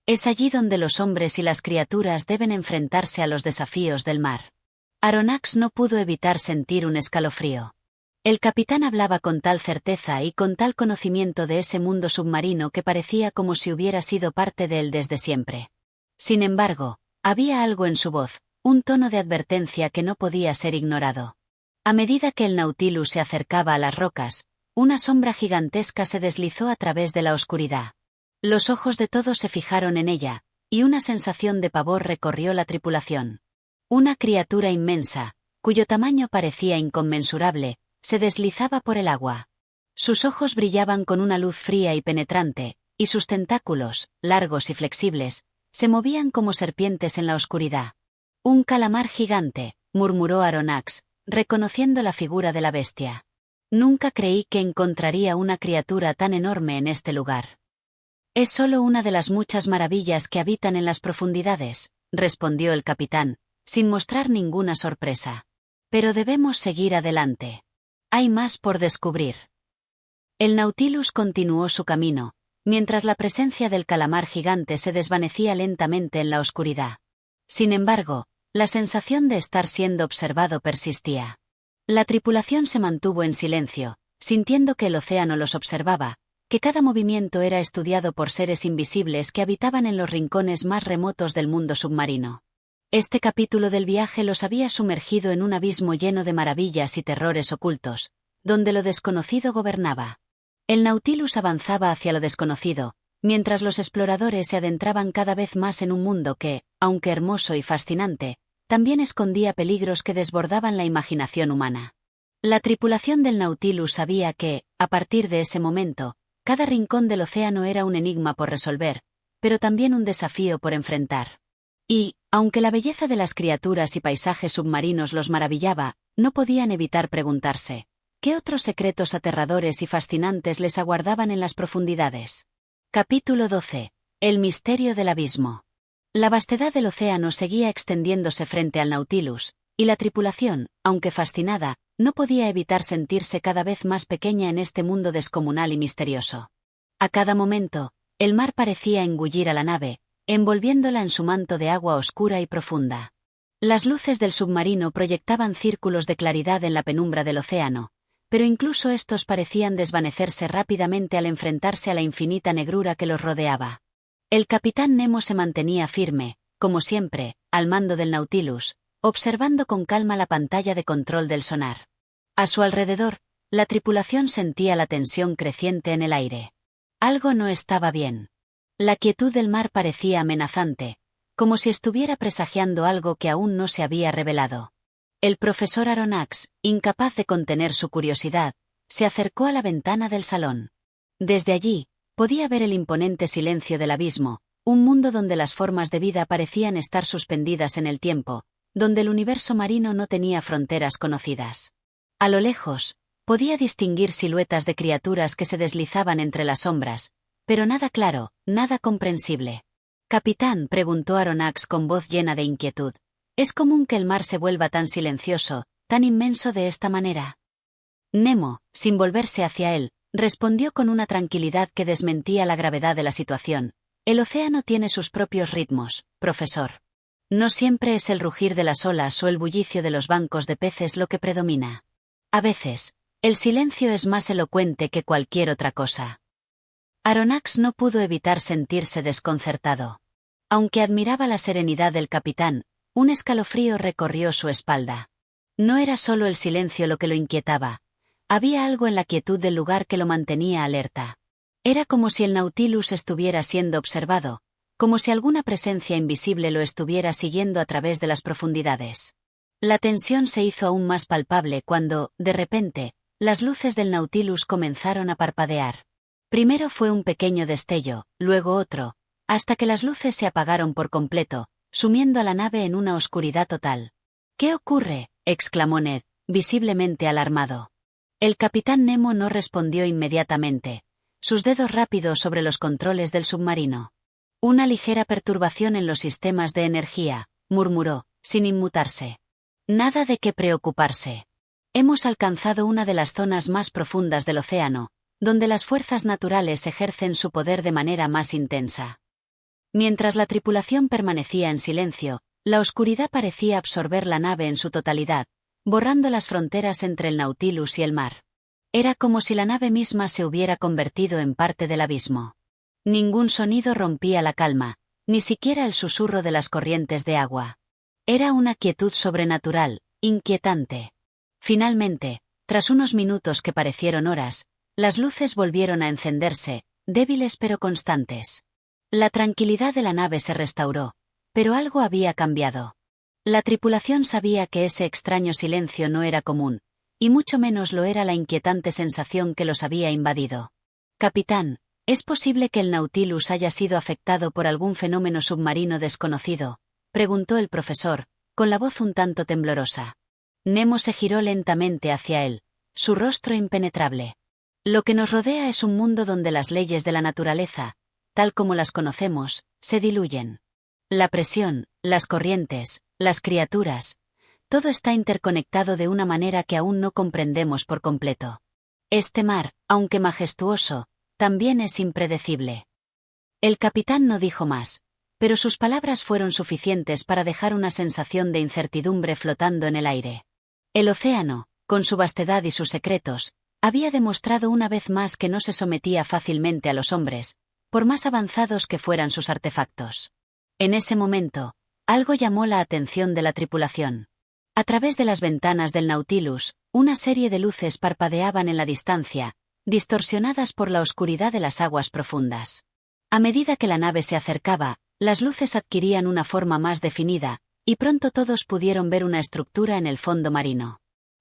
Es allí donde los hombres y las criaturas deben enfrentarse a los desafíos del mar. Aronnax no pudo evitar sentir un escalofrío. El capitán hablaba con tal certeza y con tal conocimiento de ese mundo submarino que parecía como si hubiera sido parte de él desde siempre. Sin embargo, había algo en su voz, un tono de advertencia que no podía ser ignorado. A medida que el Nautilus se acercaba a las rocas, una sombra gigantesca se deslizó a través de la oscuridad. Los ojos de todos se fijaron en ella, y una sensación de pavor recorrió la tripulación. Una criatura inmensa, cuyo tamaño parecía inconmensurable, se deslizaba por el agua. Sus ojos brillaban con una luz fría y penetrante, y sus tentáculos, largos y flexibles, se movían como serpientes en la oscuridad. «Un calamar gigante», murmuró Aronnax, reconociendo la figura de la bestia. «Nunca creí que encontraría una criatura tan enorme en este lugar». «Es solo una de las muchas maravillas que habitan en las profundidades», respondió el capitán, sin mostrar ninguna sorpresa. «Pero debemos seguir adelante. Hay más por descubrir». El Nautilus continuó su camino, mientras la presencia del calamar gigante se desvanecía lentamente en la oscuridad. Sin embargo, la sensación de estar siendo observado persistía. La tripulación se mantuvo en silencio, sintiendo que el océano los observaba, que cada movimiento era estudiado por seres invisibles que habitaban en los rincones más remotos del mundo submarino. Este capítulo del viaje los había sumergido en un abismo lleno de maravillas y terrores ocultos, donde lo desconocido gobernaba. El Nautilus avanzaba hacia lo desconocido, mientras los exploradores se adentraban cada vez más en un mundo que, aunque hermoso y fascinante, también escondía peligros que desbordaban la imaginación humana. La tripulación del Nautilus sabía que, a partir de ese momento, cada rincón del océano era un enigma por resolver, pero también un desafío por enfrentar. Y, aunque la belleza de las criaturas y paisajes submarinos los maravillaba, no podían evitar preguntarse, ¿qué otros secretos aterradores y fascinantes les aguardaban en las profundidades? Capítulo 12. El misterio del abismo. La vastedad del océano seguía extendiéndose frente al Nautilus, y la tripulación, aunque fascinada, no podía evitar sentirse cada vez más pequeña en este mundo descomunal y misterioso. A cada momento, el mar parecía engullir a la nave, envolviéndola en su manto de agua oscura y profunda. Las luces del submarino proyectaban círculos de claridad en la penumbra del océano, pero incluso estos parecían desvanecerse rápidamente al enfrentarse a la infinita negrura que los rodeaba. El capitán Nemo se mantenía firme, como siempre, al mando del Nautilus, observando con calma la pantalla de control del sonar. A su alrededor, la tripulación sentía la tensión creciente en el aire. Algo no estaba bien. La quietud del mar parecía amenazante, como si estuviera presagiando algo que aún no se había revelado. El profesor Aronnax, incapaz de contener su curiosidad, se acercó a la ventana del salón. Desde allí, podía ver el imponente silencio del abismo, un mundo donde las formas de vida parecían estar suspendidas en el tiempo, donde el universo marino no tenía fronteras conocidas. A lo lejos, podía distinguir siluetas de criaturas que se deslizaban entre las sombras, pero nada claro, nada comprensible. «Capitán», preguntó Aronnax con voz llena de inquietud, ¿es común que el mar se vuelva tan silencioso, tan inmenso de esta manera? Nemo, sin volverse hacia él, respondió con una tranquilidad que desmentía la gravedad de la situación. «El océano tiene sus propios ritmos, profesor. No siempre es el rugir de las olas o el bullicio de los bancos de peces lo que predomina. A veces, el silencio es más elocuente que cualquier otra cosa». Aronnax no pudo evitar sentirse desconcertado. Aunque admiraba la serenidad del capitán, un escalofrío recorrió su espalda. No era solo el silencio lo que lo inquietaba. Había algo en la quietud del lugar que lo mantenía alerta. Era como si el Nautilus estuviera siendo observado, como si alguna presencia invisible lo estuviera siguiendo a través de las profundidades. La tensión se hizo aún más palpable cuando, de repente, las luces del Nautilus comenzaron a parpadear. Primero fue un pequeño destello, luego otro, hasta que las luces se apagaron por completo, sumiendo a la nave en una oscuridad total. «¿Qué ocurre?», exclamó Ned, visiblemente alarmado. El capitán Nemo no respondió inmediatamente, sus dedos rápidos sobre los controles del submarino. «Una ligera perturbación en los sistemas de energía», murmuró, sin inmutarse. «Nada de qué preocuparse. Hemos alcanzado una de las zonas más profundas del océano, donde las fuerzas naturales ejercen su poder de manera más intensa». Mientras la tripulación permanecía en silencio, la oscuridad parecía absorber la nave en su totalidad, borrando las fronteras entre el Nautilus y el mar. Era como si la nave misma se hubiera convertido en parte del abismo. Ningún sonido rompía la calma, ni siquiera el susurro de las corrientes de agua. Era una quietud sobrenatural, inquietante. Finalmente, tras unos minutos que parecieron horas, las luces volvieron a encenderse, débiles pero constantes. La tranquilidad de la nave se restauró, pero algo había cambiado. La tripulación sabía que ese extraño silencio no era común, y mucho menos lo era la inquietante sensación que los había invadido. Capitán, ¿es posible que el Nautilus haya sido afectado por algún fenómeno submarino desconocido?, preguntó el profesor, con la voz un tanto temblorosa. Nemo se giró lentamente hacia él, su rostro impenetrable. Lo que nos rodea es un mundo donde las leyes de la naturaleza, tal como las conocemos, se diluyen. La presión, las corrientes, las criaturas, todo está interconectado de una manera que aún no comprendemos por completo. Este mar, aunque majestuoso, también es impredecible. El capitán no dijo más, pero sus palabras fueron suficientes para dejar una sensación de incertidumbre flotando en el aire. El océano, con su vastedad y sus secretos, había demostrado una vez más que no se sometía fácilmente a los hombres, por más avanzados que fueran sus artefactos. En ese momento, algo llamó la atención de la tripulación. A través de las ventanas del Nautilus, una serie de luces parpadeaban en la distancia, distorsionadas por la oscuridad de las aguas profundas. A medida que la nave se acercaba, las luces adquirían una forma más definida, y pronto todos pudieron ver una estructura en el fondo marino.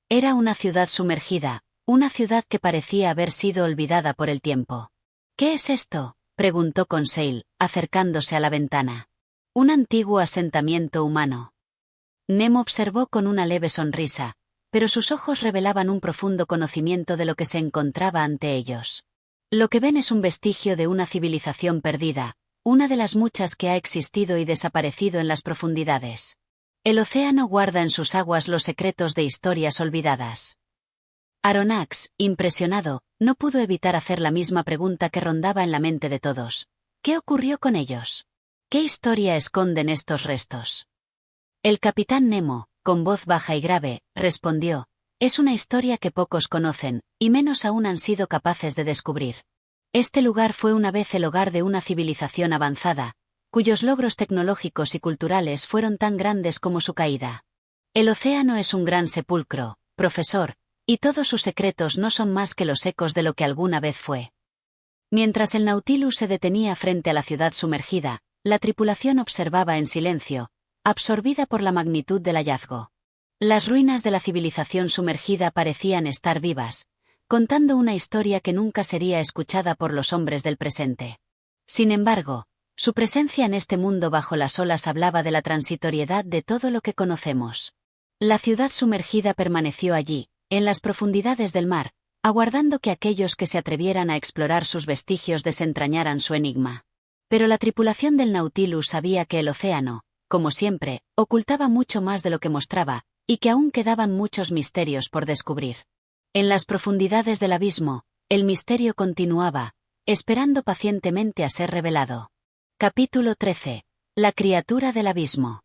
Era una ciudad sumergida, una ciudad que parecía haber sido olvidada por el tiempo. ¿Qué es esto?, preguntó Conseil, acercándose a la ventana. Un antiguo asentamiento humano. Nemo observó con una leve sonrisa, pero sus ojos revelaban un profundo conocimiento de lo que se encontraba ante ellos. Lo que ven es un vestigio de una civilización perdida, una de las muchas que ha existido y desaparecido en las profundidades. El océano guarda en sus aguas los secretos de historias olvidadas. Aronnax, impresionado, no pudo evitar hacer la misma pregunta que rondaba en la mente de todos. ¿Qué ocurrió con ellos? ¿Qué historia esconden estos restos? El capitán Nemo, con voz baja y grave, respondió: es una historia que pocos conocen, y menos aún han sido capaces de descubrir. Este lugar fue una vez el hogar de una civilización avanzada, cuyos logros tecnológicos y culturales fueron tan grandes como su caída. El océano es un gran sepulcro, profesor, y todos sus secretos no son más que los ecos de lo que alguna vez fue. Mientras el Nautilus se detenía frente a la ciudad sumergida, la tripulación observaba en silencio, absorbida por la magnitud del hallazgo. Las ruinas de la civilización sumergida parecían estar vivas, contando una historia que nunca sería escuchada por los hombres del presente. Sin embargo, su presencia en este mundo bajo las olas hablaba de la transitoriedad de todo lo que conocemos. La ciudad sumergida permaneció allí, en las profundidades del mar, aguardando que aquellos que se atrevieran a explorar sus vestigios desentrañaran su enigma. Pero la tripulación del Nautilus sabía que el océano, como siempre, ocultaba mucho más de lo que mostraba, y que aún quedaban muchos misterios por descubrir. En las profundidades del abismo, el misterio continuaba, esperando pacientemente a ser revelado. Capítulo 13. La criatura del abismo.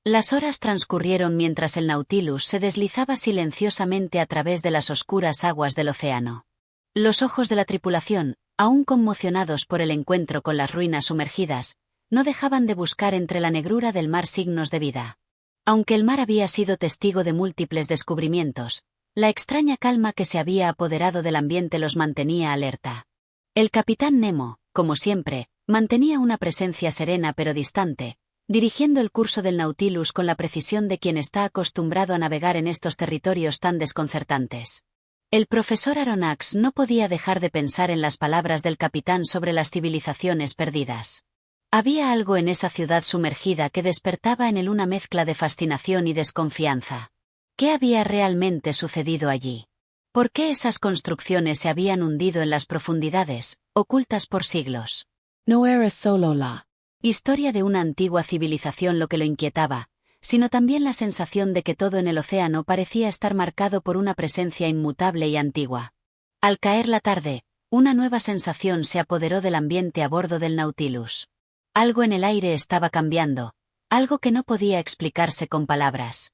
Las horas transcurrieron mientras el Nautilus se deslizaba silenciosamente a través de las oscuras aguas del océano. Los ojos de la tripulación, aún conmocionados por el encuentro con las ruinas sumergidas, no dejaban de buscar entre la negrura del mar signos de vida. Aunque el mar había sido testigo de múltiples descubrimientos, la extraña calma que se había apoderado del ambiente los mantenía alerta. El capitán Nemo, como siempre, mantenía una presencia serena pero distante, dirigiendo el curso del Nautilus con la precisión de quien está acostumbrado a navegar en estos territorios tan desconcertantes. El profesor Aronnax no podía dejar de pensar en las palabras del capitán sobre las civilizaciones perdidas. Había algo en esa ciudad sumergida que despertaba en él una mezcla de fascinación y desconfianza. ¿Qué había realmente sucedido allí? ¿Por qué esas construcciones se habían hundido en las profundidades, ocultas por siglos? No era solo la historia de una antigua civilización lo que lo inquietaba, sino también la sensación de que todo en el océano parecía estar marcado por una presencia inmutable y antigua. Al caer la tarde, una nueva sensación se apoderó del ambiente a bordo del Nautilus. Algo en el aire estaba cambiando, algo que no podía explicarse con palabras.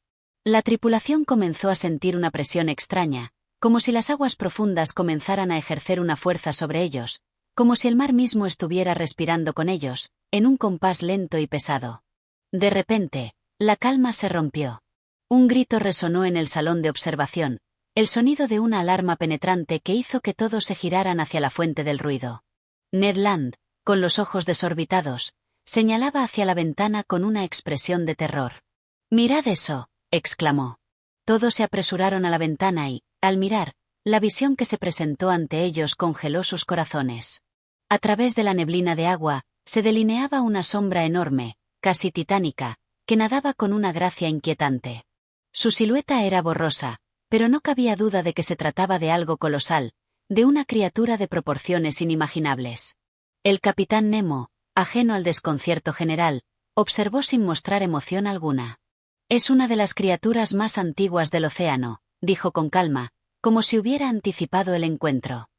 La tripulación comenzó a sentir una presión extraña, como si las aguas profundas comenzaran a ejercer una fuerza sobre ellos, como si el mar mismo estuviera respirando con ellos, en un compás lento y pesado. De repente, la calma se rompió. Un grito resonó en el salón de observación, el sonido de una alarma penetrante que hizo que todos se giraran hacia la fuente del ruido. Ned Land, con los ojos desorbitados, señalaba hacia la ventana con una expresión de terror. «¡Mirad eso!», exclamó. Todos se apresuraron a la ventana y, al mirar, la visión que se presentó ante ellos congeló sus corazones. A través de la neblina de agua, se delineaba una sombra enorme, casi titánica, que nadaba con una gracia inquietante. Su silueta era borrosa, pero no cabía duda de que se trataba de algo colosal, de una criatura de proporciones inimaginables. El capitán Nemo, ajeno al desconcierto general, observó sin mostrar emoción alguna. «Es una de las criaturas más antiguas del océano», dijo con calma, como si hubiera anticipado el encuentro.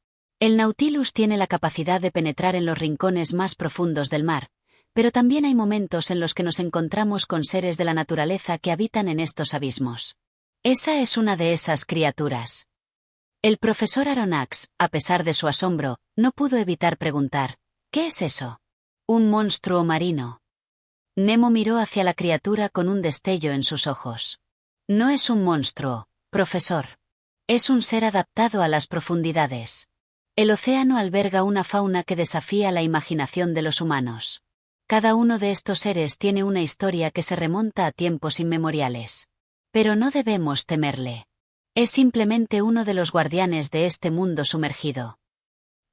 «El Nautilus tiene la capacidad de penetrar en los rincones más profundos del mar, pero también hay momentos en los que nos encontramos con seres de la naturaleza que habitan en estos abismos. Esa es una de esas criaturas». El profesor Aronnax, a pesar de su asombro, no pudo evitar preguntar: «¿Qué es eso?». «Un monstruo marino». Nemo miró hacia la criatura con un destello en sus ojos. «No es un monstruo, profesor. Es un ser adaptado a las profundidades. El océano alberga una fauna que desafía la imaginación de los humanos. Cada uno de estos seres tiene una historia que se remonta a tiempos inmemoriales. Pero no debemos temerle. Es simplemente uno de los guardianes de este mundo sumergido».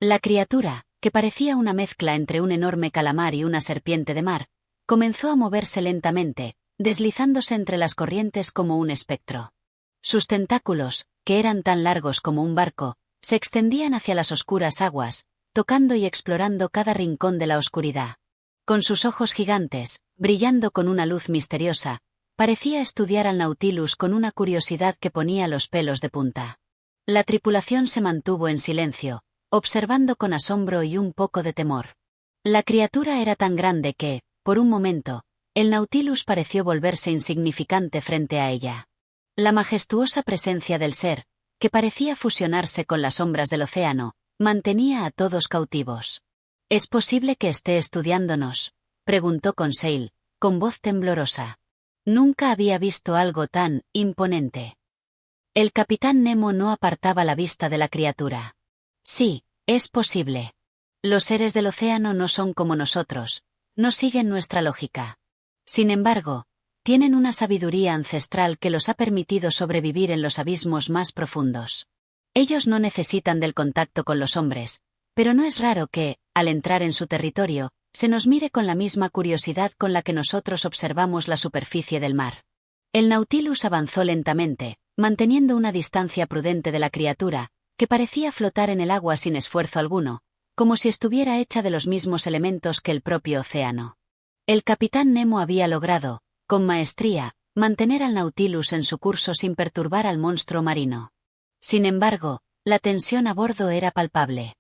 La criatura, que parecía una mezcla entre un enorme calamar y una serpiente de mar, comenzó a moverse lentamente, deslizándose entre las corrientes como un espectro. Sus tentáculos, que eran tan largos como un barco, se extendían hacia las oscuras aguas, tocando y explorando cada rincón de la oscuridad. Con sus ojos gigantes, brillando con una luz misteriosa, parecía estudiar al Nautilus con una curiosidad que ponía los pelos de punta. La tripulación se mantuvo en silencio, observando con asombro y un poco de temor. La criatura era tan grande que, por un momento, el Nautilus pareció volverse insignificante frente a ella. La majestuosa presencia del ser, que parecía fusionarse con las sombras del océano, mantenía a todos cautivos. «¿Es posible que esté estudiándonos?», preguntó Conseil, con voz temblorosa. Nunca había visto algo tan imponente. El capitán Nemo no apartaba la vista de la criatura. «Sí, es posible. Los seres del océano no son como nosotros, no siguen nuestra lógica. Sin embargo, tienen una sabiduría ancestral que los ha permitido sobrevivir en los abismos más profundos. Ellos no necesitan del contacto con los hombres, pero no es raro que, al entrar en su territorio, se nos mire con la misma curiosidad con la que nosotros observamos la superficie del mar». El Nautilus avanzó lentamente, manteniendo una distancia prudente de la criatura, que parecía flotar en el agua sin esfuerzo alguno, como si estuviera hecha de los mismos elementos que el propio océano. El capitán Nemo había logrado, con maestría, mantener al Nautilus en su curso sin perturbar al monstruo marino. Sin embargo, la tensión a bordo era palpable.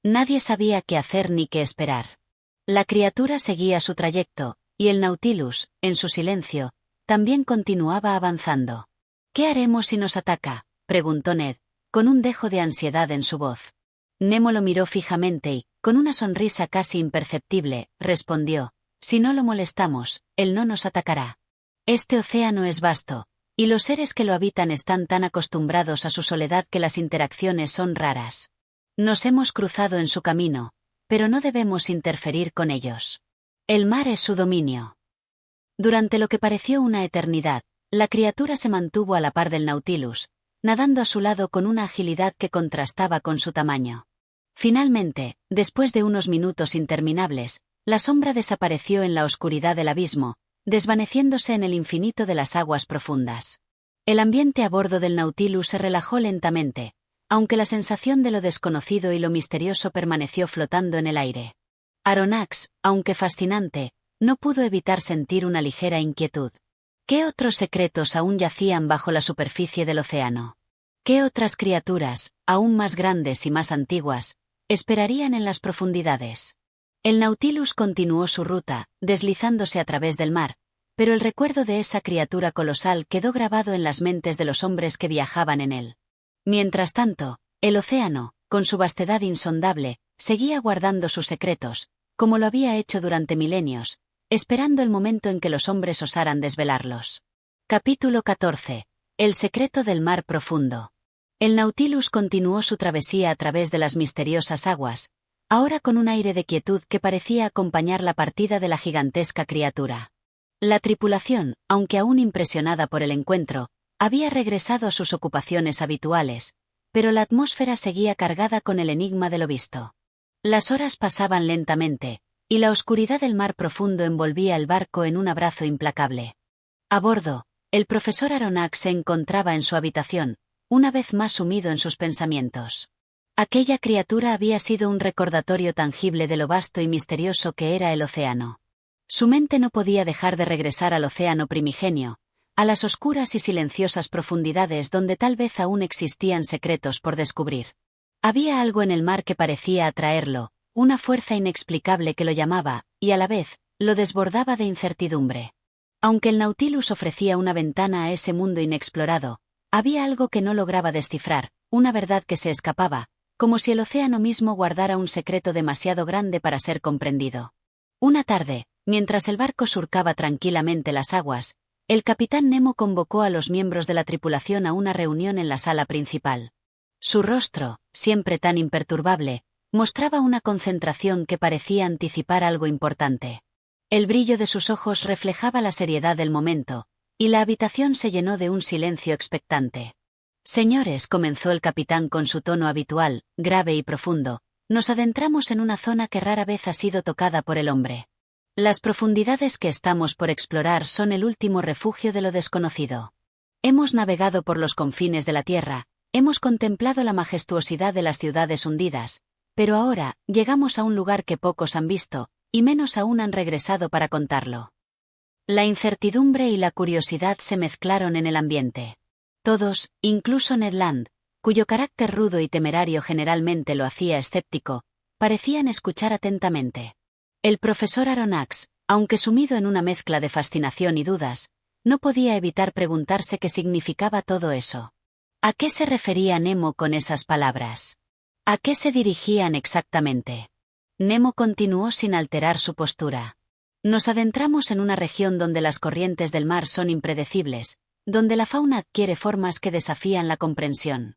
Nadie sabía qué hacer ni qué esperar. La criatura seguía su trayecto, y el Nautilus, en su silencio, también continuaba avanzando. «¿Qué haremos si nos ataca?», preguntó Ned, con un dejo de ansiedad en su voz. Nemo lo miró fijamente y, con una sonrisa casi imperceptible, respondió: «Si no lo molestamos, él no nos atacará. Este océano es vasto, y los seres que lo habitan están tan acostumbrados a su soledad que las interacciones son raras. Nos hemos cruzado en su camino, pero no debemos interferir con ellos. El mar es su dominio». Durante lo que pareció una eternidad, la criatura se mantuvo a la par del Nautilus, nadando a su lado con una agilidad que contrastaba con su tamaño. Finalmente, después de unos minutos interminables, la sombra desapareció en la oscuridad del abismo, desvaneciéndose en el infinito de las aguas profundas. El ambiente a bordo del Nautilus se relajó lentamente, aunque la sensación de lo desconocido y lo misterioso permaneció flotando en el aire. Aronnax, aunque fascinante, no pudo evitar sentir una ligera inquietud. ¿Qué otros secretos aún yacían bajo la superficie del océano? ¿Qué otras criaturas, aún más grandes y más antiguas, esperarían en las profundidades? El Nautilus continuó su ruta, deslizándose a través del mar, pero el recuerdo de esa criatura colosal quedó grabado en las mentes de los hombres que viajaban en él. Mientras tanto, el océano, con su vastedad insondable, seguía guardando sus secretos, como lo había hecho durante milenios, esperando el momento en que los hombres osaran desvelarlos. Capítulo 14. El secreto del mar profundo. El Nautilus continuó su travesía a través de las misteriosas aguas, ahora con un aire de quietud que parecía acompañar la partida de la gigantesca criatura. La tripulación, aunque aún impresionada por el encuentro, había regresado a sus ocupaciones habituales, pero la atmósfera seguía cargada con el enigma de lo visto. Las horas pasaban lentamente, y la oscuridad del mar profundo envolvía el barco en un abrazo implacable. A bordo, el profesor Aronnax se encontraba en su habitación, una vez más sumido en sus pensamientos. Aquella criatura había sido un recordatorio tangible de lo vasto y misterioso que era el océano. Su mente no podía dejar de regresar al océano primigenio, a las oscuras y silenciosas profundidades donde tal vez aún existían secretos por descubrir. Había algo en el mar que parecía atraerlo, una fuerza inexplicable que lo llamaba, y a la vez, lo desbordaba de incertidumbre. Aunque el Nautilus ofrecía una ventana a ese mundo inexplorado, había algo que no lograba descifrar, una verdad que se escapaba, como si el océano mismo guardara un secreto demasiado grande para ser comprendido. Una tarde, mientras el barco surcaba tranquilamente las aguas, el capitán Nemo convocó a los miembros de la tripulación a una reunión en la sala principal. Su rostro, siempre tan imperturbable, mostraba una concentración que parecía anticipar algo importante. El brillo de sus ojos reflejaba la seriedad del momento, y la habitación se llenó de un silencio expectante. Señores, comenzó el capitán con su tono habitual, grave y profundo, nos adentramos en una zona que rara vez ha sido tocada por el hombre. Las profundidades que estamos por explorar son el último refugio de lo desconocido. Hemos navegado por los confines de la Tierra, hemos contemplado la majestuosidad de las ciudades hundidas, pero ahora llegamos a un lugar que pocos han visto, y menos aún han regresado para contarlo. La incertidumbre y la curiosidad se mezclaron en el ambiente. Todos, incluso Ned Land, cuyo carácter rudo y temerario generalmente lo hacía escéptico, parecían escuchar atentamente. El profesor Aronnax, aunque sumido en una mezcla de fascinación y dudas, no podía evitar preguntarse qué significaba todo eso. ¿A qué se refería Nemo con esas palabras? ¿A qué se dirigían exactamente? Nemo continuó sin alterar su postura. Nos adentramos en una región donde las corrientes del mar son impredecibles, donde la fauna adquiere formas que desafían la comprensión.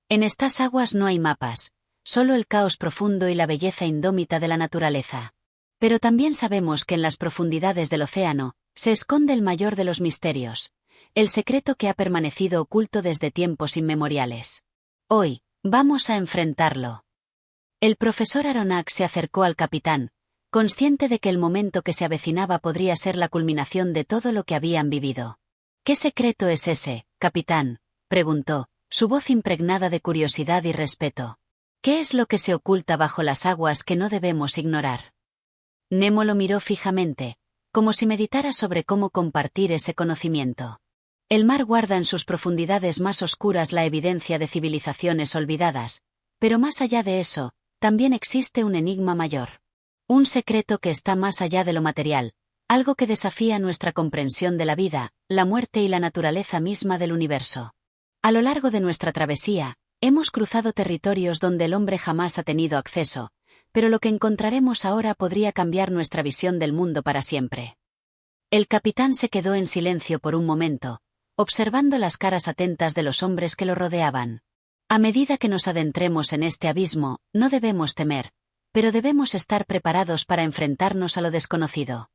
En estas aguas no hay mapas, solo el caos profundo y la belleza indómita de la naturaleza. Pero también sabemos que en las profundidades del océano se esconde el mayor de los misterios, el secreto que ha permanecido oculto desde tiempos inmemoriales. Hoy, vamos a enfrentarlo. El profesor Aronnax se acercó al capitán, consciente de que el momento que se avecinaba podría ser la culminación de todo lo que habían vivido. ¿Qué secreto es ese, capitán?, preguntó, su voz impregnada de curiosidad y respeto. ¿Qué es lo que se oculta bajo las aguas que no debemos ignorar? Nemo lo miró fijamente, como si meditara sobre cómo compartir ese conocimiento. El mar guarda en sus profundidades más oscuras la evidencia de civilizaciones olvidadas, pero más allá de eso, también existe un enigma mayor. Un secreto que está más allá de lo material, algo que desafía nuestra comprensión de la vida, la muerte y la naturaleza misma del universo. A lo largo de nuestra travesía, hemos cruzado territorios donde el hombre jamás ha tenido acceso, pero lo que encontraremos ahora podría cambiar nuestra visión del mundo para siempre. El capitán se quedó en silencio por un momento, observando las caras atentas de los hombres que lo rodeaban. A medida que nos adentremos en este abismo, no debemos temer, pero debemos estar preparados para enfrentarnos a lo desconocido.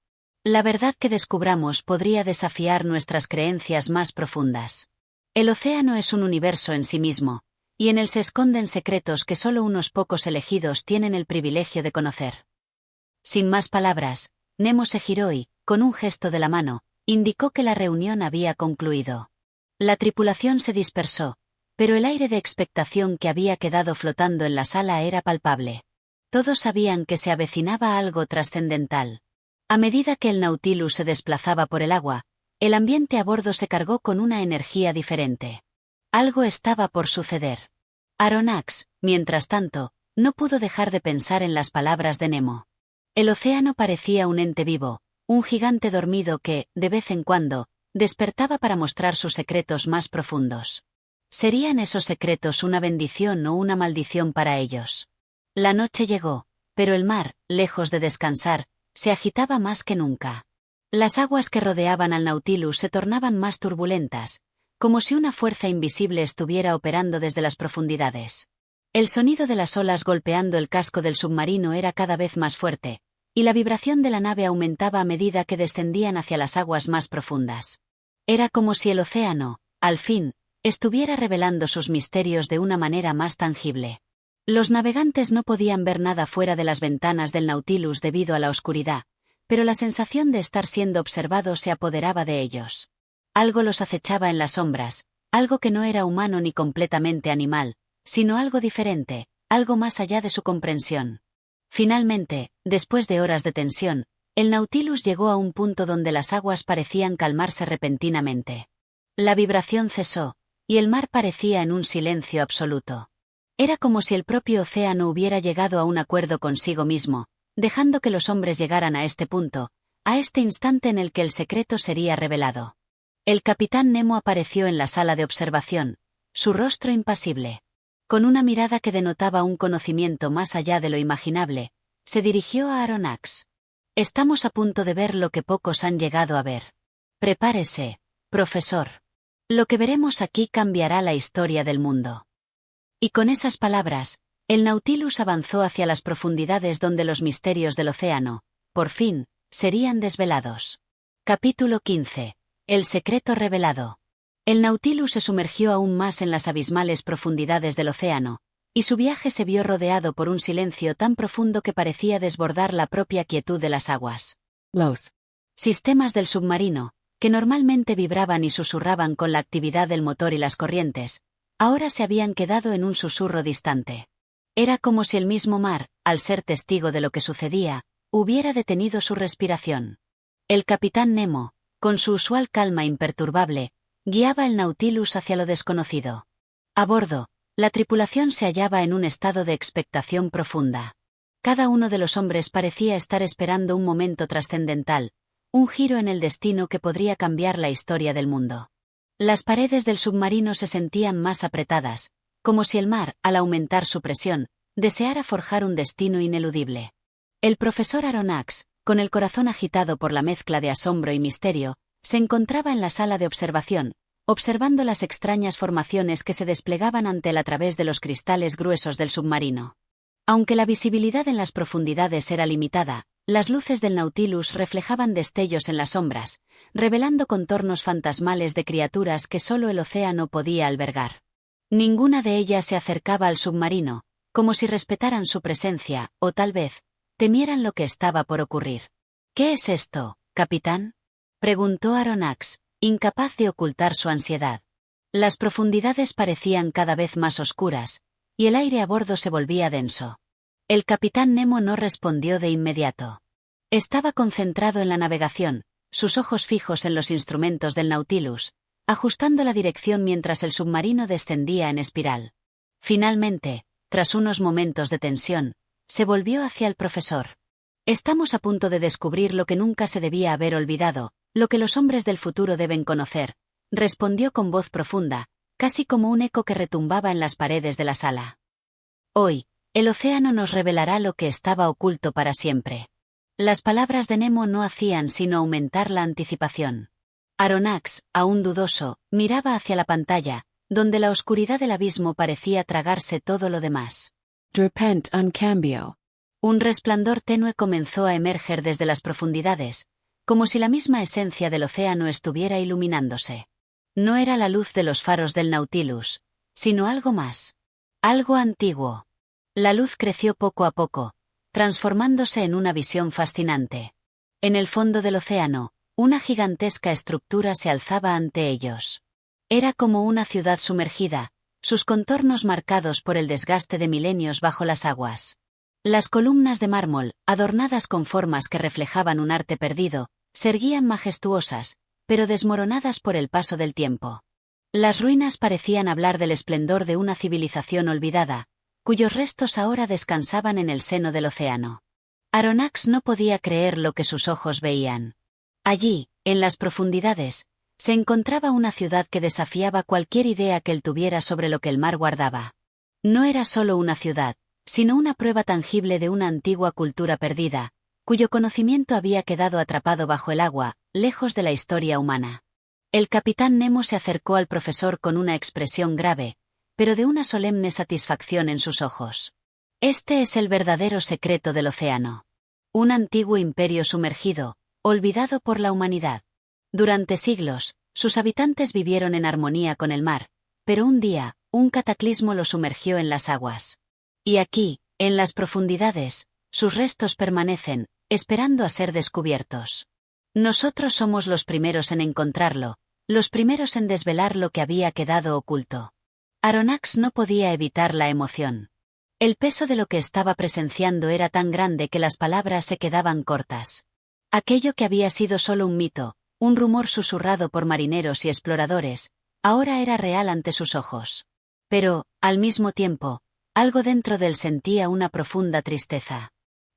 La verdad que descubramos podría desafiar nuestras creencias más profundas. El océano es un universo en sí mismo, y en él se esconden secretos que solo unos pocos elegidos tienen el privilegio de conocer. Sin más palabras, Nemo se giró y, con un gesto de la mano, indicó que la reunión había concluido. La tripulación se dispersó, pero el aire de expectación que había quedado flotando en la sala era palpable. Todos sabían que se avecinaba algo trascendental. A medida que el Nautilus se desplazaba por el agua, el ambiente a bordo se cargó con una energía diferente. Algo estaba por suceder. Aronnax, mientras tanto, no pudo dejar de pensar en las palabras de Nemo. El océano parecía un ente vivo, un gigante dormido que, de vez en cuando, despertaba para mostrar sus secretos más profundos. ¿Serían esos secretos una bendición o una maldición para ellos? La noche llegó, pero el mar, lejos de descansar, se agitaba más que nunca. Las aguas que rodeaban al Nautilus se tornaban más turbulentas, como si una fuerza invisible estuviera operando desde las profundidades. El sonido de las olas golpeando el casco del submarino era cada vez más fuerte, y la vibración de la nave aumentaba a medida que descendían hacia las aguas más profundas. Era como si el océano, al fin, estuviera revelando sus misterios de una manera más tangible. Los navegantes no podían ver nada fuera de las ventanas del Nautilus debido a la oscuridad, pero la sensación de estar siendo observados se apoderaba de ellos. Algo los acechaba en las sombras, algo que no era humano ni completamente animal, sino algo diferente, algo más allá de su comprensión. Finalmente, después de horas de tensión, el Nautilus llegó a un punto donde las aguas parecían calmarse repentinamente. La vibración cesó, y el mar parecía en un silencio absoluto. Era como si el propio océano hubiera llegado a un acuerdo consigo mismo, dejando que los hombres llegaran a este punto, a este instante en el que el secreto sería revelado. El capitán Nemo apareció en la sala de observación, su rostro impasible. Con una mirada que denotaba un conocimiento más allá de lo imaginable, se dirigió a Aronnax. Estamos a punto de ver lo que pocos han llegado a ver. Prepárese, profesor. Lo que veremos aquí cambiará la historia del mundo. Y con esas palabras, el Nautilus avanzó hacia las profundidades donde los misterios del océano, por fin, serían desvelados. Capítulo 15. El secreto revelado. El Nautilus se sumergió aún más en las abismales profundidades del océano, y su viaje se vio rodeado por un silencio tan profundo que parecía desbordar la propia quietud de las aguas. Los sistemas del submarino, que normalmente vibraban y susurraban con la actividad del motor y las corrientes, ahora se habían quedado en un susurro distante. Era como si el mismo mar, al ser testigo de lo que sucedía, hubiera detenido su respiración. El capitán Nemo, con su usual calma imperturbable, guiaba el Nautilus hacia lo desconocido. A bordo, la tripulación se hallaba en un estado de expectación profunda. Cada uno de los hombres parecía estar esperando un momento trascendental, un giro en el destino que podría cambiar la historia del mundo. Las paredes del submarino se sentían más apretadas, como si el mar, al aumentar su presión, deseara forjar un destino ineludible. El profesor Aronnax, con el corazón agitado por la mezcla de asombro y misterio, se encontraba en la sala de observación, observando las extrañas formaciones que se desplegaban ante él a través de los cristales gruesos del submarino. Aunque la visibilidad en las profundidades era limitada, las luces del Nautilus reflejaban destellos en las sombras, revelando contornos fantasmales de criaturas que solo el océano podía albergar. Ninguna de ellas se acercaba al submarino, como si respetaran su presencia, o tal vez, temieran lo que estaba por ocurrir. ¿Qué es esto, capitán?, preguntó Aronnax, incapaz de ocultar su ansiedad. Las profundidades parecían cada vez más oscuras, y el aire a bordo se volvía denso. El capitán Nemo no respondió de inmediato. Estaba concentrado en la navegación, sus ojos fijos en los instrumentos del Nautilus, ajustando la dirección mientras el submarino descendía en espiral. Finalmente, tras unos momentos de tensión, se volvió hacia el profesor. Estamos a punto de descubrir lo que nunca se debía haber olvidado, lo que los hombres del futuro deben conocer, respondió con voz profunda, casi como un eco que retumbaba en las paredes de la sala. Hoy, el océano nos revelará lo que estaba oculto para siempre. Las palabras de Nemo no hacían sino aumentar la anticipación. Aronnax, aún dudoso, miraba hacia la pantalla, donde la oscuridad del abismo parecía tragarse todo lo demás. De repente un cambio. Un resplandor tenue comenzó a emerger desde las profundidades, como si la misma esencia del océano estuviera iluminándose. No era la luz de los faros del Nautilus, sino algo más. Algo antiguo. La luz creció poco a poco, transformándose en una visión fascinante. En el fondo del océano, una gigantesca estructura se alzaba ante ellos. Era como una ciudad sumergida, sus contornos marcados por el desgaste de milenios bajo las aguas. Las columnas de mármol, adornadas con formas que reflejaban un arte perdido, se erguían majestuosas, pero desmoronadas por el paso del tiempo. Las ruinas parecían hablar del esplendor de una civilización olvidada, cuyos restos ahora descansaban en el seno del océano. Aronnax no podía creer lo que sus ojos veían. Allí, en las profundidades, se encontraba una ciudad que desafiaba cualquier idea que él tuviera sobre lo que el mar guardaba. No era solo una ciudad, sino una prueba tangible de una antigua cultura perdida, cuyo conocimiento había quedado atrapado bajo el agua, lejos de la historia humana. El capitán Nemo se acercó al profesor con una expresión grave, pero de una solemne satisfacción en sus ojos. Este es el verdadero secreto del océano. Un antiguo imperio sumergido, olvidado por la humanidad. Durante siglos, sus habitantes vivieron en armonía con el mar, pero un día, un cataclismo lo sumergió en las aguas. Y aquí, en las profundidades, sus restos permanecen, esperando a ser descubiertos. Nosotros somos los primeros en encontrarlo, los primeros en desvelar lo que había quedado oculto. Aronnax no podía evitar la emoción. El peso de lo que estaba presenciando era tan grande que las palabras se quedaban cortas. Aquello que había sido solo un mito, un rumor susurrado por marineros y exploradores, ahora era real ante sus ojos. Pero, al mismo tiempo, algo dentro de él sentía una profunda tristeza.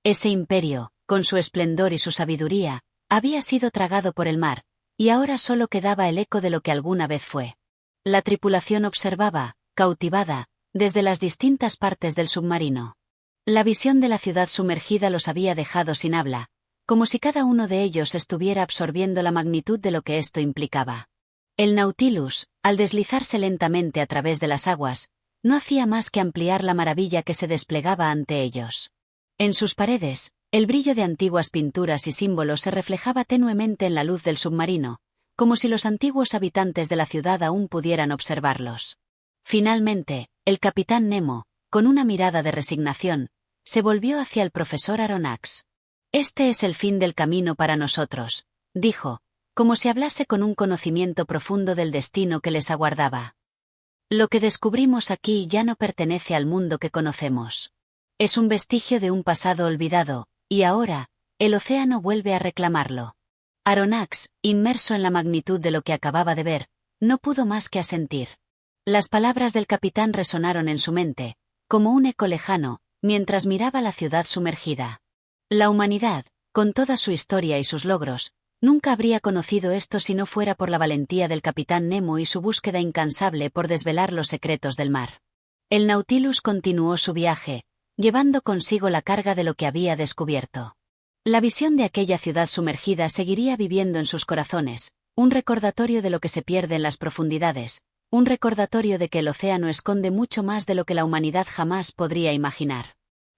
Ese imperio, con su esplendor y su sabiduría, había sido tragado por el mar, y ahora solo quedaba el eco de lo que alguna vez fue. La tripulación observaba, cautivada, desde las distintas partes del submarino. La visión de la ciudad sumergida los había dejado sin habla, como si cada uno de ellos estuviera absorbiendo la magnitud de lo que esto implicaba. El Nautilus, al deslizarse lentamente a través de las aguas, no hacía más que ampliar la maravilla que se desplegaba ante ellos. En sus paredes, el brillo de antiguas pinturas y símbolos se reflejaba tenuemente en la luz del submarino, como si los antiguos habitantes de la ciudad aún pudieran observarlos. Finalmente, el capitán Nemo, con una mirada de resignación, se volvió hacia el profesor Aronnax. «Este es el fin del camino para nosotros», dijo, como si hablase con un conocimiento profundo del destino que les aguardaba. «Lo que descubrimos aquí ya no pertenece al mundo que conocemos. Es un vestigio de un pasado olvidado, y ahora, el océano vuelve a reclamarlo». Aronnax, inmerso en la magnitud de lo que acababa de ver, no pudo más que asentir. Las palabras del capitán resonaron en su mente, como un eco lejano, mientras miraba la ciudad sumergida. La humanidad, con toda su historia y sus logros, nunca habría conocido esto si no fuera por la valentía del capitán Nemo y su búsqueda incansable por desvelar los secretos del mar. El Nautilus continuó su viaje, llevando consigo la carga de lo que había descubierto. La visión de aquella ciudad sumergida seguiría viviendo en sus corazones, un recordatorio de lo que se pierde en las profundidades, un recordatorio de que el océano esconde mucho más de lo que la humanidad jamás podría imaginar.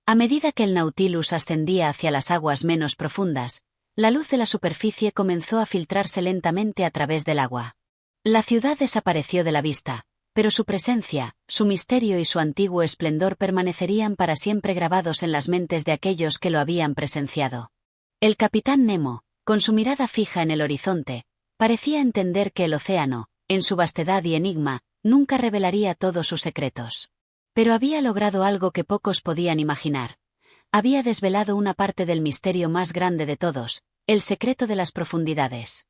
A medida que el Nautilus ascendía hacia las aguas menos profundas, la luz de la superficie comenzó a filtrarse lentamente a través del agua. La ciudad desapareció de la vista, pero su presencia, su misterio y su antiguo esplendor permanecerían para siempre grabados en las mentes de aquellos que lo habían presenciado. El capitán Nemo, con su mirada fija en el horizonte, parecía entender que el océano, en su vastedad y enigma, nunca revelaría todos sus secretos. Pero había logrado algo que pocos podían imaginar. Había desvelado una parte del misterio más grande de todos, el secreto de las profundidades.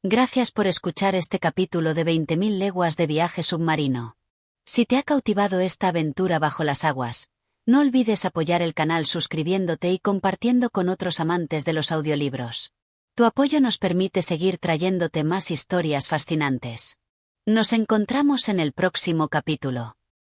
Gracias por escuchar este capítulo de 20.000 leguas de viaje submarino. Si te ha cautivado esta aventura bajo las aguas, no olvides apoyar el canal suscribiéndote y compartiendo con otros amantes de los audiolibros. Tu apoyo nos permite seguir trayéndote más historias fascinantes. Nos encontramos en el próximo capítulo.